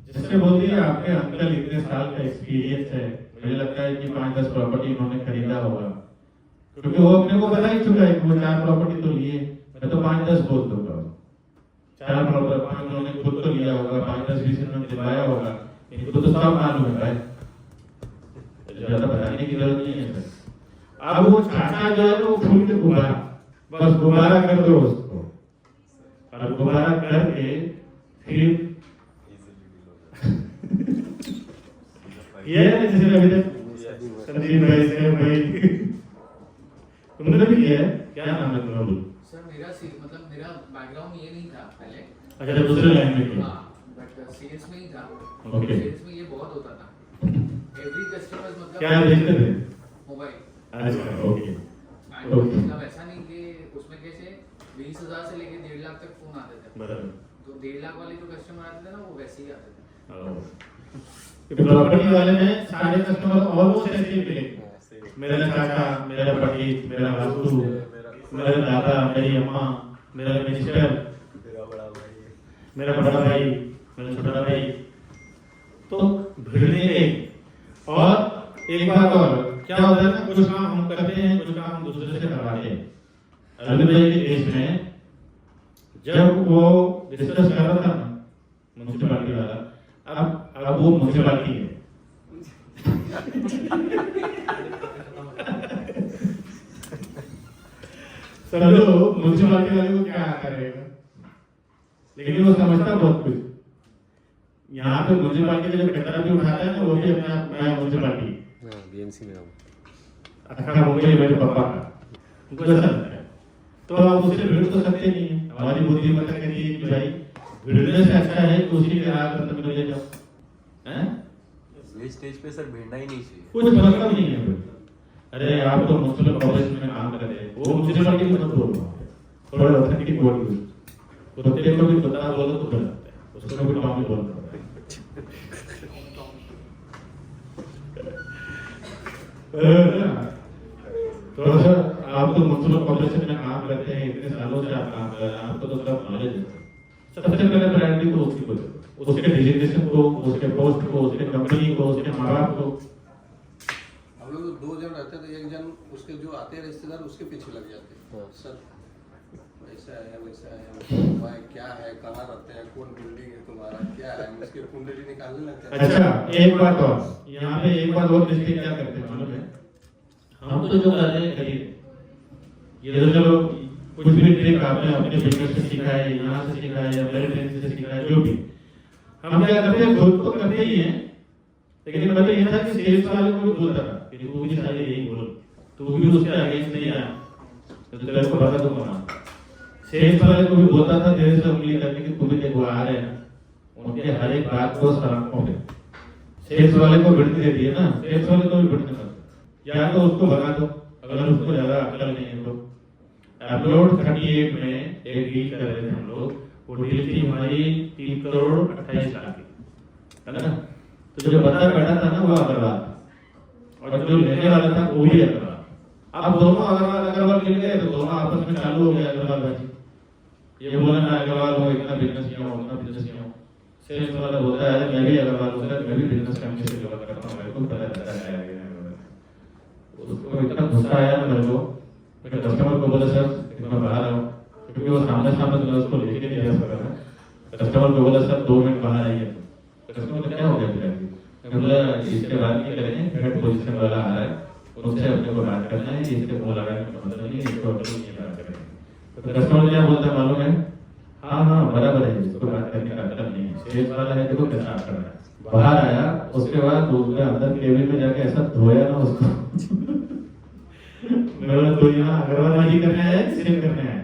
जिससे बोल दिया आपके अंकल इतने साल का एक्सपीरियंस है, मुझे लगता है कि 5-10 प्रॉपर्टी उन्होंने खरीदा होगा, क्योंकि वो अपने को बता ही चुका है कि वो 4 प्रॉपर्टी तो लिए, मैं तो 5-10 बोल दूंगा। 4 प्रॉपर्टी 5 उन्होंने खुद तो लिया होगा, 5-10-20 उन्होंने दिलवाया होगा, इनको तो सब मालूम है भाई, ज्यादा बताने की जरूरत नहीं है। अब वो चाचा जो है वो फूल के गुब्बारा, बस गुब्बारा कर दो उसको, और गुब्बारा करके फिर ये जैसे अभी तक संदीप भाई से भाई तुमने भी किया है, क्या नाम है तुम्हारा? सर मेरा मतलब मेरा बैकग्राउंड ये नहीं था पहले। अच्छा, दूसरे लाइन में किया। हाँ, बट सेल्स में ही था। ओके। सेल्स में ये बहुत होता था, एवरी कस्टमर मतलब क्या देखते थे? मोबाइल। अच्छा, ओके। मतलब ऐसा नहीं कि उसमें कैसे 20,000 से लेके 1.5 लाख तक फोन आते थे, बराबर। तो 1.5 लाख वाले जो कस्टमर आते थे ना वो वैसे ही आते थे। प्रॉपर्टी वाले में सारे कस्टमर ऑलमोस्ट ऐसे ही मिले, मेरा चाचा, मेरा पति, मेरा वास्तु, मेरा दादा, मेरी अम्मा, मेरा मिस्टर, मेरा बड़ा भाई, मेरा छोटा भाई, तो भिड़ने एक। और एक बात और क्या होता है ना, कुछ काम हम करते हैं, कुछ काम हम दूसरे से करवाते हैं। अरविंद भाई के केस में जब वो डिस्कस कर रहा था ना म्युनिसिपैलिटी वाला, अब वो म्युनिसिपैलिटी है समझो, म्युनिसिपैलिटी वाले को क्या आता रहेगा, लेकिन वो समझता बहुत कुछ। यहाँ पे म्युनिसिपैलिटी का जो कचरा भी उठाता है ना, वो भी अपना म्युनिसिपैलिटी, बीएमसी में अच्छा मुंबई मेरे पापा का, उनको ऐसा लगता है। तो आप उससे भिड़ तो सकते नहीं है। हमारी बुद्धिमत्ता कहती है कि भाई भिड़ने से अच्छा है कि उसी के राह पर तुम ले जाओ। हैं? ये स्टेज पे सर भिड़ना ही नहीं चाहिए। कुछ मतलब नहीं है। अरे आप तो मुस्लिम कॉलेज में काम कर रहे हैं, वो म्यूनिसिपलिटी में मत बोलो, थोड़ा ऑथेंटिक वर्ड यूज। कुत्ते को भी कुत्ता बोलो तो बुरा लगता है, उसको भी टॉमी बोलना पड़ता है। तो सर आप तो मुस्लिम कॉलेज में काम करते हैं, इतने सालों से आप काम कर रहे हैं, आपको तो सब नॉलेज है। सबसे पहले प्रायोरिटी तो उसकी को, उसके डिजिग्नेशन को, उसके पोस्ट को, उसके कंपनी को, उसके माँ बाप को। हम लोग दो जन रहते थे, एक जन उसके जो आते हैं रिश्तेदार उसके पीछे लग जाते। सर वैसा है वैसा है, क्या है, कहाँ रहते हैं, कौन बिल्डिंग है तुम्हारा, क्या है, उसके कुंडली निकालने लगते हैं। अच्छा एक बात और, यहाँ पे एक बात और मिस्टेक क्या करते हैं मालूम है? हम तो जो कर रहे हैं करिए, ये तो चलो कुछ भी ट्रिक आपने अपने बिजनेस से सीखा है, यहाँ से सीखा है, या मेरे फ्रेंड से सीखा है, जो भी हम क्या करते हैं खुद तो करते ही हैं, लेकिन पहले ये था कि सेल्स वाले को भी बोलता था कि तू भी सारे यही बोल, तू भी उसके अगेंस्ट नहीं आया तो तेरे को बता दूंगा ना। सेल्स वाले को भी बोलता था तेरे से उंगली करके कि तू भी देखो आ रहे हैं, उनके हर एक बात को सराखों पे सेल्स वाले को भिड़ने दे दिए ना, सेल्स वाले को भी भिड़ने दो, या तो उसको भगा दो अगर उसको ज्यादा अकल नहीं है तो। अपलोड 38 में एक डील कर रहे थे हम लोग, वो डील थी हमारी 3 करोड़ 28 लाख की, है ना? तो जो बंदा बैठा था ना वो अग्रवाल, और जो लेने वाला था वो भी अग्रवाल। अब दोनों अग्रवाल मिल गए तो दोनों आपस में चालू हो गया अग्रवाल बाजी। ये बोला मैं अग्रवाल हूँ, इतना बिजनेस किया हूँ, उतना बिजनेस किया हूँ। सेल्स वाला बोलता है मैं भी अग्रवाल हूँ सर, मैं भी बिजनेस करने से जुड़ा करता हूँ, मेरे को पता रहता है। उसको इतना गुस्सा आया ना मेरे को, मैं कस्टमर को बोला सर मैं बाहर आऊँ, क्योंकि वो सामने तो उसको लेके नहीं जा सकता। कस्टमर को बोला सर 2 मिनट बाहर आइए। कस्टमर को क्या हो गया फिर? मैं बोला इसके बाद नहीं करेंगे, हेड पोजीशन वाला आ रहा है, उनसे अपने को बात करना है, इसके मुंह लगाने का मतलब नहीं, इसको अपने नहीं बात करेंगे। तो कस्टमर क्या बोलता है मालूम है? हाँ बराबर है, इसको बात करने का मतलब नहीं है। सेल्स वाला है देखो कैसा कर रहा है। बाहर आया उसके बाद उसने अंदर केबिन में जाके ऐसा धोया ना उसको। मेरा तो यहाँ अग्रवालबाजी करने आया है, सेल करने आया है।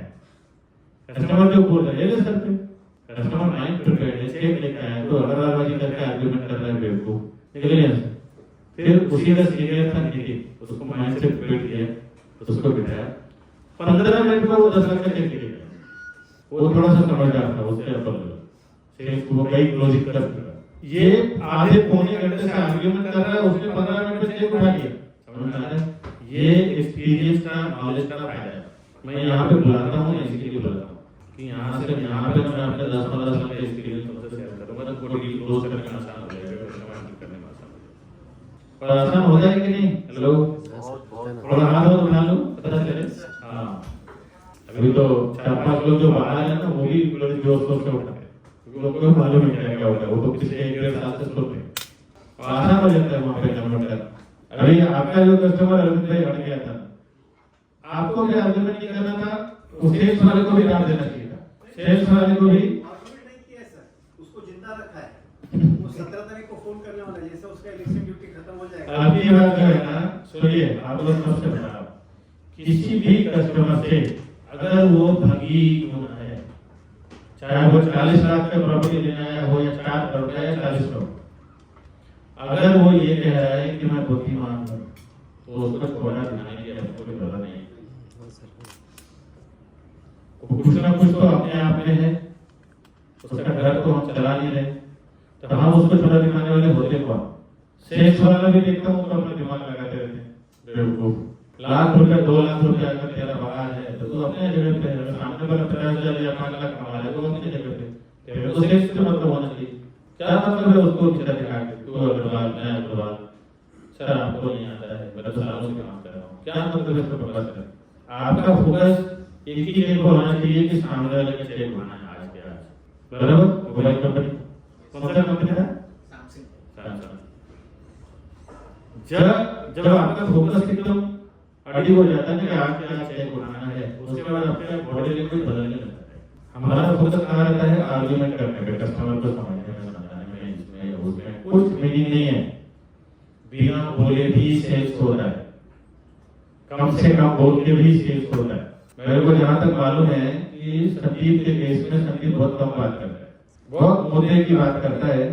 कस्टमर जो बोल रहा है सर पे, कस्टमर माइंड प्रिपेयर्ड है, चेक लेके आया तो अग्रवालबाजी करके आर्गुमेंट कर रहा है बेवकूफ, निकल गया। फिर उसी का सीनियर था निखिल, उसको माइंड से प्रिपेयर किया, उसको बिठाया 15 मिनट में वो 10 लाख का चेक ले गया। वो थोड़ा सा समझदार था, उससे अपर सेल्स को कई क्लोजिंग कर चुका। ये आधे पौने घंटे से आर्गुमेंट कर रहा है, उसने 15 मिनट में चेक उठा लिया। समझ में आ रहा है? ये एक्सपीरियंस का, नॉलेज का फायदा है। मैं यहाँ पे बुलाता हूँ इसीलिए बुलाता हूँ कि यहाँ से यहाँ पे मैं अपने 10-15 साल का एक्सपीरियंस तुमसे शेयर करूँगा, तो कोई डील क्लोज करने में आसान हो जाएगा, करने में आसान हो जाएगा। और आसान हो जाएगा कि नहीं? हेलो, थोड़ा हाथ और उठा लो, पता चले। हाँ, अभी तो 4-5 लोग जो बाहर है ना, वो भी बड़े जोश से उठा है, क्योंकि लोगों को मालूम है क्या होता है, वो तो पिछले 1-1.5 साल से सोच रहे हैं, आसान हो जाता है वहाँ पे नंबर का। अभी आपका जो कस्टमर अरविंद भाई हट गया था, आपको भी आर्गुमेंट नहीं करना था, उस सेल्स वाले को भी दाम देना चाहिए था। सेल्स वाले को भी आर्गुमेंट नहीं किया सर, उसको जिंदा रखा है। वो 17 तारीख को फोन करने वाला है, जैसे उसका इलेक्शन ड्यूटी खत्म हो जाएगा। आपकी बात जो है ना, सुनिए आप लोग सबसे बता, किसी भी कस्टमर से अगर वो ठगी क्यों ना है, चाहे वो 40 लाख का प्रॉपर्टी लेने आया हो या 4 करोड़ का या 40 करोड़, अगर वो ये कह रहा है कि मैं बुद्धिमान हूँ तो उसको छोड़ा दिखाने की हमको भी जरूरत नहीं। कुछ ना कुछ तो अपने आप में है, उसका घर तो हम चला नहीं रहे, तो हम उसको छोड़ा दिखाने वाले होते कौन? सेल्स वाला भी देखता हूँ तो अपना दिमाग लगाते रहते बेवकूफ। ₹1,00,000 ₹2,00,000 अगर तेरा बाहर है तो तू अपने जगह पे है, सामने वाला 50,000 या 5 लाख कमा रहा है तो अपनी जगह पे, तेरे को सेल्स से मतलब होना चाहिए। क्या मतलब है उसको नीचा दिखा के तू अग्रवाल मैं अग्रवाल, सर आपको नहीं आता है, मैं तो सालों से काम कर रहा हूँ, क्या मतलब इसको फोकस है? आपका फोकस एक ही चीज को होना चाहिए कि सामने वाले का चेक होना है आज के आज, बराबर? मोबाइल कंपनी कौन सा कंपनी है? सैमसंग। जब आपका फोकस एकदम अड़ी हो जाता है कि आज के आज चेक उठाना है, उसके बाद अपने बॉडी लैंग्वेज बदलने लगता है। हमारा फोकस कहाँ रहता है? आर्गुमेंट करने पे, कस्टमर को समझने में, समझाने में, इसमें उसमें कुछ मीनिंग नहीं है। बिना बोले भी सेल्स हो रहा है, कम से कम बोल के भी सेल्स होता है। मेरे को जहाँ तक मालूम है कि संदीप के केस में संदीप बहुत कम बात करता है, बहुत मुद्दे की बात करता है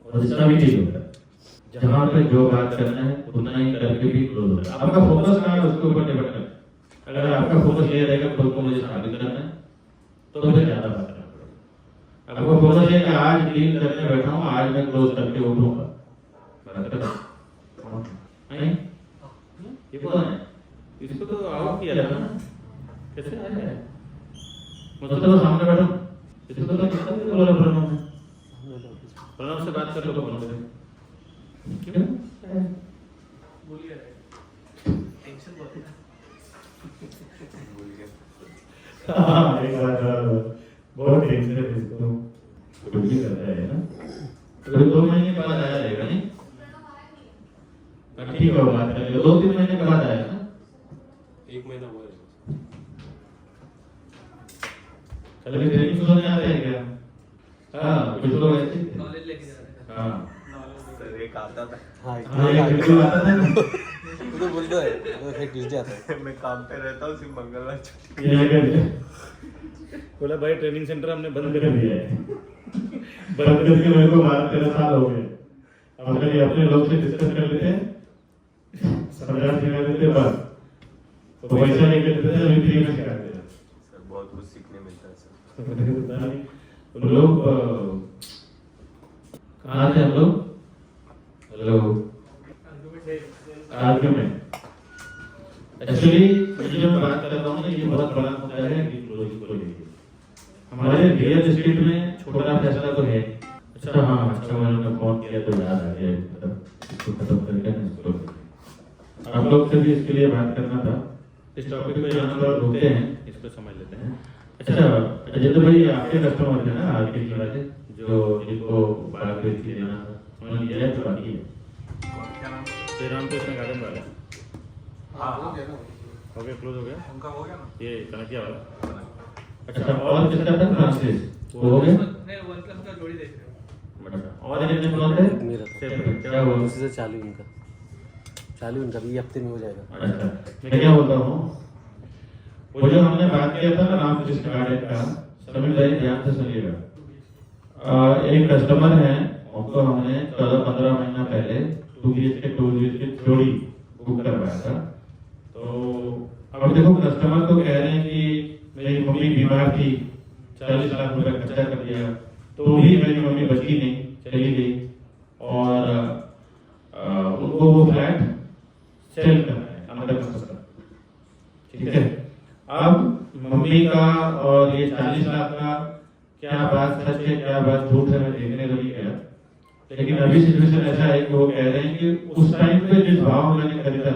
और जितना भी ठीक होता है। जहाँ पे जो बात करना है उतना ही करके भी क्लोज होता है। आपका फोकस कहाँ है उसके ऊपर डिपेंड करता है। अगर आपका फोकस ये रहेगा खुद को मुझे साबित करना है तो फिर ज्यादा बात करना पड़ेगा। आपका फोकस ये कि आज डील करने बैठा हूँ, आज मैं क्लोज करके उठूंगा, नहीं ये कौन है? इसको तो आउट किया था ना, कैसे आया है? मतलब तो सामने बैठा, इसको तो किसने बोला प्रणव से बात कर लो फोन पे। क्यों? बोलिए टेंशन बहुत है। हाँ एक बात बहुत टेंशन है इसको, कुछ भी करता है ना। तो 2 महीने के बाद आया रहेगा नहीं? ठीक है बात करेंगे, 2-3 महीने के बाद आया ना? 1 महीना हुआ है। कल ट्रेनिंग सुनने आते हैं क्या? हाँ कुछ लोग ऐसे थे। नॉलेज लेके जा रहे हैं। हाँ सर एक आता था। हाँ एक वीडियो आता था ना, वो तो बोलता है तो फिर ट्यूसडे आता है। मैं काम पे रहता हूँ, सिर्फ मंगलवार छुट्टी। ये कर दिया, बोला भाई ट्रेनिंग सेंटर हमने बंद बंद कर कर दिया दिया है। बंद करके मेरे को 12-13 साल हो गए। अब कभी अपने लोग से डिस्कस कर लेते हैं, समझा सिखा देते बस, तो पैसा नहीं देते थे, अभी फ्री में सिखा देते। सर बहुत कुछ सीखने मिलता है सर। हम लोग कहाँ थे हम लोग? Hello argument. एक्चुअली मुझे जो बात कर रहा हूँ ना, ये बहुत बड़ा मुद्दा है को लेके। हमारे रियल एस्टेट में छोटा फैसला तो है। अच्छा हाँ, अच्छा मैंने फोन किया तो याद आ गया, इसको खत्म करके ना इसको आप लोग से भी इसके लिए बात करना था। इस टॉपिक पे यहाँ पर रुकते हैं, इसको समझ लेते हैं। अच्छा अजय भाई आपके कस्टमर थे ना आपके वाले जो जिनको बात हुई थी देना था, उन्होंने दिया है तो बाकी है। श्री राम कृष्ण गार्डन वाला हाँ हो गया ना, हो गया, क्लोज हो गया उनका हो गया ना, ये कनकिया वाला। अच्छा और किसका था? फ्रांसिस वो हो गया। नहीं 1+ का जोड़ी देख रहे हो। और एक कौन है? मेरा सेपरेट क्या हुआ? दूसरे से चालू इनका भी हफ्ते में हो जाएगा। अच्छा मैं क्या बोलता हूँ, वो जो हमने बात किया था ना रामकृष्ण गार्डन का, समीर भाई ध्यान से सुनिएगा। एक कस्टमर है, उनको हमने 14-15 महीना पहले 2 BHK 2 BHK जोड़ी बुक करवाया था। तो अब देखो कस्टमर तो कह रहे हैं कि मेरी मम्मी बीमार थी, 40 लाख रुपए खर्चा कर दिया, तो भी मेरी मम्मी बची नहीं, चली गई, और उनको वो फ्लैट सेल करना है अंदर कंस्ट्रक्शन। ठीक है, अब मम्मी का और ये 40 लाख का क्या बात सच है क्या बात झूठ है मैं देखने तो नहीं गया, लेकिन अभी सिचुएशन ऐसा है कि वो कह रहे हैं कि उस टाइम पे जिस भाव में मैंने खरीदा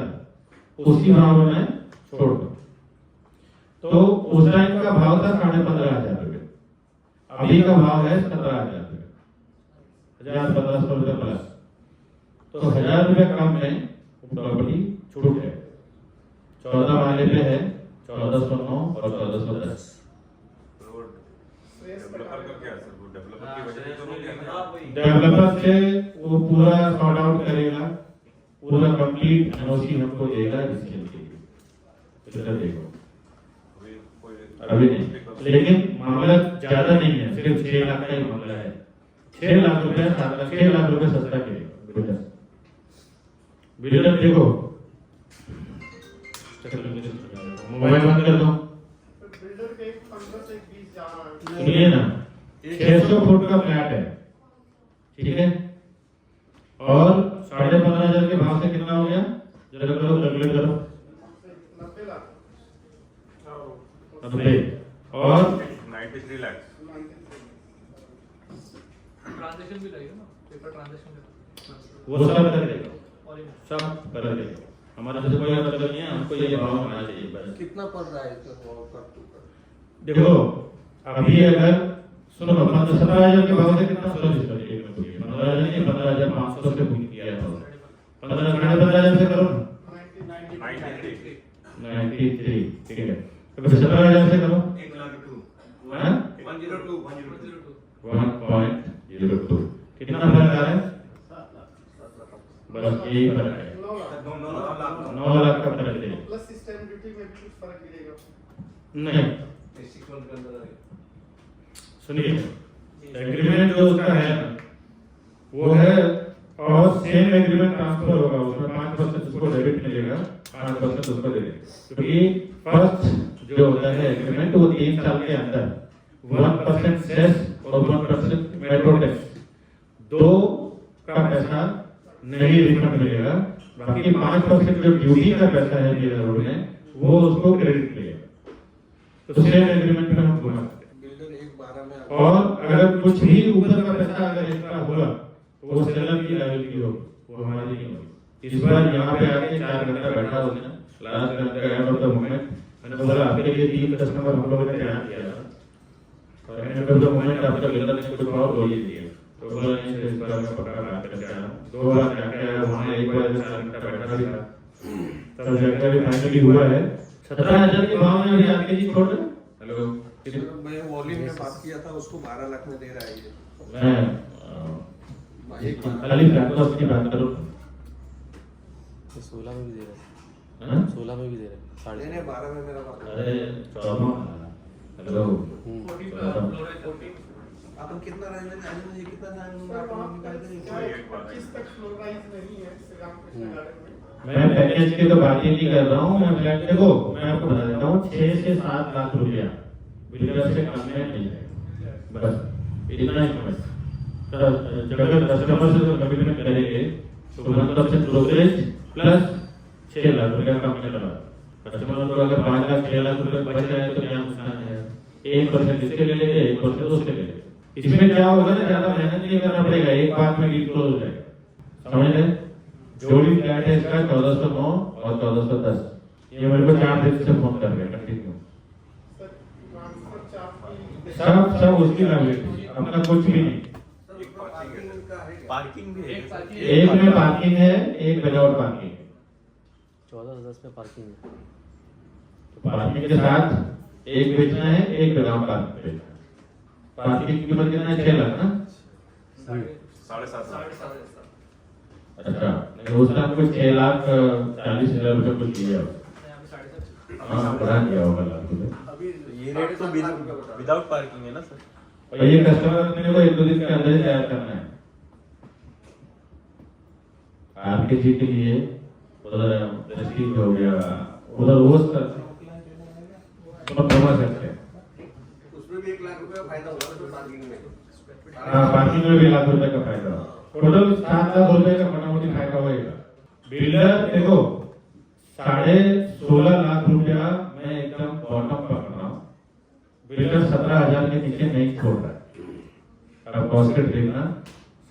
उसी भाव में मैं छोड़ दूं। तो उस टाइम का भाव था 15,500 रुपये, अभी का भाव है 17,000 रुपये, 1,000-1,500 रुपये प्लस, तो 1,000 रुपये कम में प्रॉपर्टी छूट है। 14 माले पे है, 1409 और 1410। डेवलपर का क्या सर, वो डेवलपर की वजह से तो नहीं है। डेवलपर से वो पूरा सॉर्ट आउट करेगा, पूरा कंप्लीट एनओसी हमको देगा इसके लिए। इधर देखो अभी नहीं, लेकिन मामला ज्यादा नहीं है, सिर्फ 6 लाख का ही मामला है। 6 लाख रुपए 6 लाख रुपए सस्ता करेगा बिल्डर। देखो मोबाइल बंद कर दो, बिल्डर के 15 से 20 जा रहा है। सुनिए ना, 600 फुट का फ्लैट है, ठीक है, और 15,500 के भाव से कितना हो गया? जरा करो कैलकुलेट करो, 90 लाख 90 और 93 लाख। ट्रांजैक्शन भी लगेगा ना, पेपर ट्रांजैक्शन वो सब कर देगा, सब कर देगा। हमारा से कोई मतलब नहीं है, हमको ये भाव होना चाहिए बस। कितना पड़ रहा है इसका कर टू कर? देखो अभी अगर सुनो 17,000 के भाव से कितना 15,000 नहीं 15,500 से बुक किया था, 15,000 से करो 93, ठीक है, तो 17,000 से करो 1.02 कितना फर्क आ रहा है? बस यही फर्क है। 9 लाख का फर्क है। प्लस स्टैम्प ड्यूटी में भी कुछ फर्क गिरेगा? नहीं, सुनिए, एग्रीमेंट जो उसका है ना, वो है, और सेम एग्रीमेंट ट्रांसफर होगा, उसमें 5% उसको डेबिट मिलेगा, 5% उसको दे देंगे, क्योंकि फर्स्ट जो होता है एग्रीमेंट वो 3 साल के अंदर 1% सेस और 1% मेट्रो टैक्स, 2 का पैसा नहीं रिफंड मिलेगा, बाकी 5% जो ड्यूटी का पैसा है मेरा रोड में वो उसको क्रेडिट मिलेगा। तो सेम एग्रीमेंट में हम घुमा सकते हैं। बिल्डर 1/12 में और अगर कुछ भी ऊपर का पैसा अगर एक्स्ट्रा होगा तो वो सेलर की लायबिलिटी होगी, वो हमारी नहीं होगी। इस बार यहाँ पे आके 4 घंटा बैठा उसने, लास्ट घंटा एंड ऑफ द मोमेंट मैंने बोला आपके लिए 3 कस्टमर हम लोगों ने तैयार किया था, और एंड ऑफ द मोमेंट आपका बिल्डर ने कुछ और बोल ही दिया, तो बोला नहीं इस बार मैं पक्का बात करके आया। 2 बार जाके आया वहाँ, एक बार 4 घंटा बैठा भी था, तब जाके अभी फाइनली हुआ है 17,000 के भाव में। अभी आपके जी छोड़ रहे। हेलो, मैं वॉल्यूम में बात किया था, उसको 12 लाख में दे रहा है ये। मैं खाली फ्लैट की बात करूँ, 16 में भी दे रहे हाँ? हैं, 16 में भी दे रहे हैं, साढ़े नहीं 12 में मेरा बात। अरे 14। हेलो, अपन कितना रहने जाने में, ये कितना जाने में सर वहाँ अपन निकाल देंगे? 25 तक फ्लोर प्राइस नहीं है श्री रामकृष्ण गार्डन में। मैं पैकेज की तो बात ही नहीं कर रहा हूँ, मैं फ्लैट देखो मैं आपको बता देता हूँ 6 से 7 लाख रुपया बिल्डर से कम में नहीं है, बस इतना ही समझ। अगर कस्टमर से जो कमिटमेंट करेंगे तो 1% ब्रोकरेज प्लस 6 लाख रुपया कम में लगा। कस्टमर को अगर 5 लाख 6 लाख रुपए बच जाए तो क्या नुकसान है? 1% इसके ले लेंगे, 1% उसके ले लेंगे। इसमें क्या होगा ना, ज्यादा मेहनत नहीं करना पड़ेगा, एक बात में डील क्लोज हो जाएगा, समझ रहे? जो भी फ्लैट है इसका 1409 और 1410, ये मेरे को 4 दिन से फोन कर रहे हैं कंटिन्यू। सर ट्रांसफर चार्ज की सब उसकी लाइबिलिटी, अपना कुछ भी नहीं। पार्किंग भी है, एक में पार्किंग है, एक विदाउट पार्किंग है। 14-10 में पार्किंग है। तो पार्किंग के साथ एक बेचना है, एक विदाउट पार्किंग बेचना है। पार्किंग की कीमत कितना है? 6 लाख ना? 7.5 अच्छा, नहीं उस टाइम कुछ 6,40,000 रुपए कुछ दिया होगा। हाँ, बढ़ा दिया होगा लाख रुपए। ये रेट तो विदाउट पार्किंग है ना सर? और ये कस्टमर अपने को 1-2 दिन के अंदर ही तैयार करना है। आपके जी के लिए उधर रसीद हो गया, उधर वो सब समझ सकते हैं। उसमें भी 1 लाख रुपए का फायदा होगा पार्किंग में। हाँ, पार्किंग में भी 1 लाख रुपए का फायदा होगा। टोटल 7 लाख रुपए का मोटा-मोटी फायदा होगा। बिल्डर देखो 16.5 लाख रुपया मैं एकदम बॉटम पर कर रहा हूँ, बिल्डर 17,000 के नीचे नहीं छोड़ रहा है। अब कॉस्ट देखना,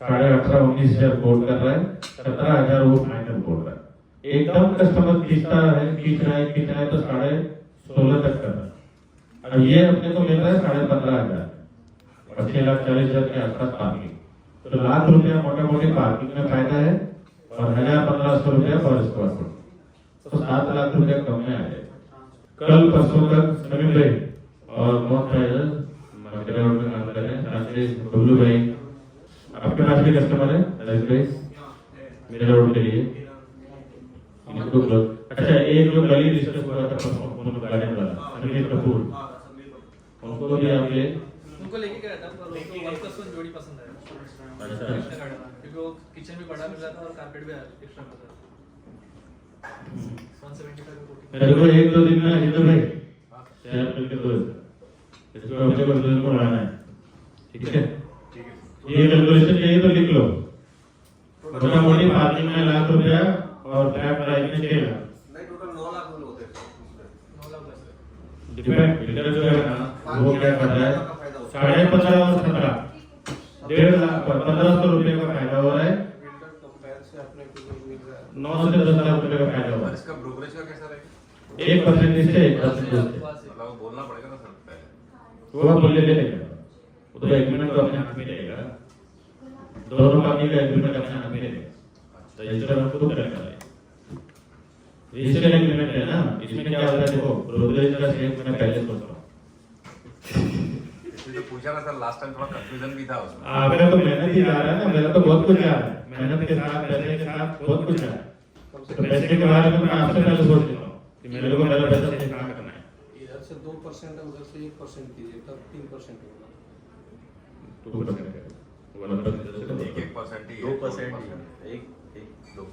18,500-19,000 कोट कर रहा है, 17,000 वो फाइनल बोल रहा है। एकदम कस्टमर खींच रहा है तो 16.5 तक कर रहा है। अब ये अपने को मिल रहा है 15,500 और 6,40,000 के आसपास पार्किंग, तो लाख रुपया मोटा मोटी पार्किंग में फायदा है और 1,000-1,500 रुपया पर स्क्वायर फुट, तो 7 लाख रुपया कम में आ जाएगा। कल परसों तक समीर भाई और मोहन भाई मेरे रोड में काम कर रहे हैं, राजेश बबलू भाई, आपके पास भी कस्टमर है राजेश भाई मेरे रोड के लिए इनको क्लोज। अच्छा, एक जो गली डिस्कस हुआ था परसों गार्डन वाला समीर कपूर, उनको भी आप ले उनको लेके गया था, पर उनको वन प्लस वन जोड़ी पसंद आया। अच्छा, क्योंकि वो किचन भी बड़ा मिल रहा था और कारपेट भी एक्स्ट्रा मिल रहा था। 175 का कोटिंग। मेरे को 1-2 दिन में हिंदू भाई शेयर करके दो, इसको अपने को 2 दिन में बढ़ाना है, ठीक है? ये कैलकुलेशन चाहिए तो लिख लो। मोटा मोटी पार्किंग में 1 लाख रुपया और फ्लैट प्राइस में 6 लाख। नहीं टोटल 9 लाख में होते हैं। 9 लाख बस। डिपेंड बिल्डर जो है ना वो क्या कर रहा है, 15.5 और 17 1.5 लाख 1,500 रुपए का फायदा हो रहा है, बिल्डर कंपेयर से अपने को जो मिल रहा है 9 से 10 लाख रुपए का फायदा हो रहा है। इसका ब्रोकरेज का कैसा रहेगा? 1% इससे 1% उससे, मतलब बोलना पड़ेगा ना सर पहले? वो आप बोले ले लेगा, वो तो एग्रीमेंट तो अपने हाथ में रहेगा, दोनों पार्टी का एग्रीमेंट अपने हाथ में रहेगा, तो रजिस्टर हमको खुद करना है। रजिस्टर एग्रीमेंट है ना, इसमें क्या होता है देखो, ब्रोकरेज का सेम मैं पहले सोच रहा हूँ। इसलिए तो पूछा ना सर, लास्ट टाइम थोड़ा कंफ्यूजन भी था उसमें। आपका तो मेहनत ही जा रहा है ना, मेरा तो बहुत कुछ जा रहा है, मेहनत के साथ पैसे के साथ बहुत कुछ जा रहा है। कम तो पैसे के बारे में मैं आपसे पहले सोच लेता हूँ कि मेरे को मेरा पैसा सेव कहाँ करना है। इधर से 2% है, उधर से 1% कीजिए, तब 3% होगा। 2% है। 1% ही 2% ही 1-2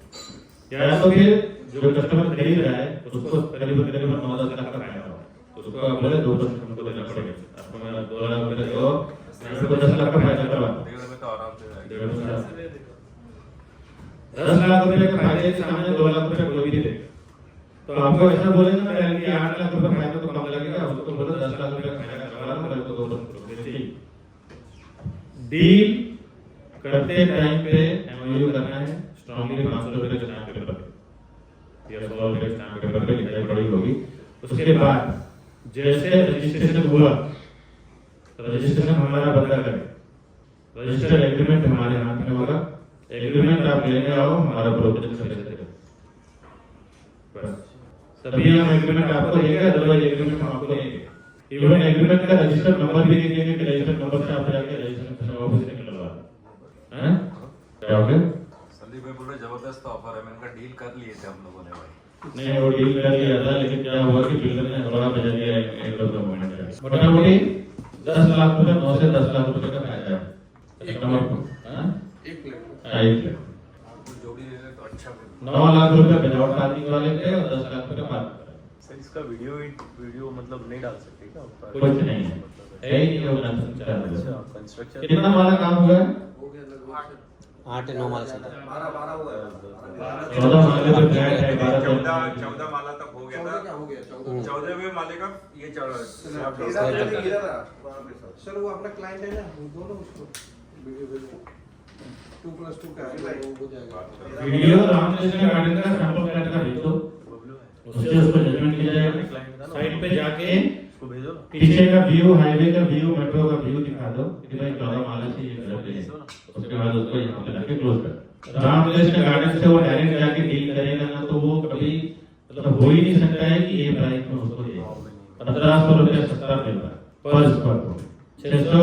या तो फिर जो कस्टमर खरीद रहा है उसको करीबन 9-10 लाख का फायदा हुआ, उसको आप बोले 2% हमको देना पड़ेगा, आपको मैं 2 लाख रुपए दो, आपको 10 लाख का फायदा करवा, 1.5 में तो आराम से डेढ़ लाख 10 लाख रुपए का फायदे के सामने 2 लाख रुपए कोई भी नहीं देगा। तो आपको ऐसा बोलेंगे ना कि 8 लाख रुपए फायदा तो कम लगेगा, उसको बोलो 10 लाख रुपए फायदा करवा लो, मेरे को 2% डील करते टाइम पे एमओयू करना है, स्ट्रांगली 500 रुपए के स्टैम्प पेपर पे या 100 रुपए के स्टैम्प पेपर पे लिखाई पड़ी होगी। उसके बाद जैसे रजिस्ट्रेशन हुआ, रजिस्ट्रेशन हमारा बंदा करे, रजिस्टर्ड एग्रीमेंट हमारे हाथ में होगा, एग्रीमेंट आप लेने आओ, हमारा ब्रोकर से पैसे देगा, बस तभी हम एग्रीमेंट आपको देंगे, अदरवाइज एग्रीमेंट हम आपको देंगे। इवन एग्रीमेंट का रजिस्टर्ड नंबर भी दे देंगे कि रजिस्टर्ड नंबर से आप जाके रजिस्ट्रेशन ऑफिस से निकलवा हैं। क्या हो गया? संदीप भाई बोल रहे जबरदस्त ऑफर है, मैंने कहा डील कर लिए थे हम लोगों ने भाई। नहीं वो डील कर लिया था, लेकिन क्या हुआ कि बिल्डर ने थोड़ा बजा दिया एक दो मोमेंट, मोटा मोटी 10 लाख रुपए 9 से 10 लाख रुपए का फायदा है कस्टमर को। हाँ, एक प्लेट आप जोड़ी दे रहे तो अच्छा फिर 9 लाख रुपए बजावट पार्किंग वाले के और 10 लाख रुपए पार्क सर इसका वीडियो मतलब नहीं डाल सकते क्या ऊपर? कुछ नहीं है ही नहीं होगा। अच्छा कंस्ट्रक्शन कितना हमारा काम हुआ है? हो गया लगभग 8-9 माल से 12 हुआ है 14 माले पे फ्लैट है, 14 माला तक हो गया 14 था। क्या हो गया 14 14वें माले का ये चल रहा सर वो अपना क्लाइंट है ना, वो दोनों उसको वीडियो भेजो 2+2 का है, वो हो जाएगा। वीडियो रामकृष्ण गार्डन का सैंपल फ्लैट का भेज दो, उससे उसको जजमेंट किया जाएगा। साइड पे जाके इसको भेजो ना। पीछे का व्यू, हाईवे का व्यू, मेट्रो का व्यू दिखा दो कि भाई 14 माला से ये घर पे है, उसके बाद उसको यहाँ पे लाके क्लोज कर। रामकृष्ण गार्डन से वो डायरेक्ट जाके डील करेगा ना, तो वो कभी मतलब हो ही नहीं सकता है कि ये प्राइस में उसको दे 1500 रुपये सस्ता देगा पर square foot. 600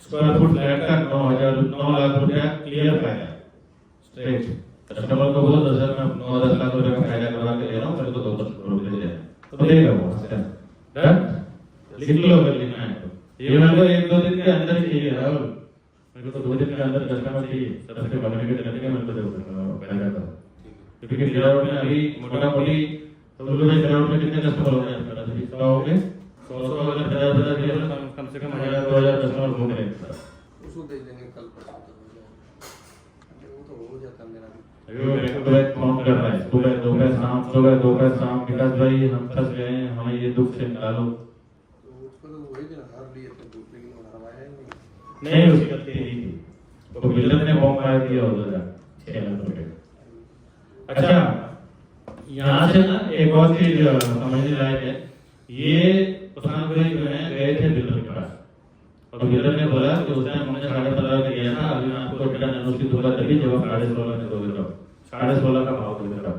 square foot flat का 9 लाख रुपया क्लियर फायदा स्ट्रेट। कस्टमर को बोलो 10 लाख रुपए का फायदा करवा के दे रहा हूँ, मेरे को 200 रुपये दे रहा तो देगा वो। डन, लिख लो अगर लिखना है तो। ये मेरे को 1-2 दिन के अंदर चाहिए राहुल, मेरे को 2 दिन के अंदर कस्टमर चाहिए, सबसे बनने के तरीके मेरे को दे पैदा करो, क्योंकि गिरावट में अभी मोटा मोटी तो गिरावट में कितने कस्टमर हो गए? 100 हो गए, 100 अगर 50 दिए तो कम से कम 1000-2000 कस्टमर घूम रहे हैं। उसको दे देंगे कल परसों तक हो जाएगा, वो तो हो जाता मेरा। अभी वो मेरे को एक फोन कर रहा है, सुबह दोपहर शाम, सुबह दोपहर शाम, विकास भाई हम फंस गए हैं, हमें ये दुख से निकालो। तो उसको तो वही दिन हार लिए थे दूसरे की, हरवाया ही नहीं उसकी गलती नहीं थी, तो बिल्डर ने बॉम्ब मार दिया उधर 6 लाख रुपए। अच्छा यहाँ से ना एक और चीज समझने लायक है, ये प्रशांत भाई जो है गए थे बिल्डर के पास, और बिल्डर ने बोला कि उस टाइम हमने 15.5 में दिया था, अभी मैं आपको रिटर्न एनओसी दूंगा तभी जब आप 16.5 में दोगे, 16.5 का भाव दोगे।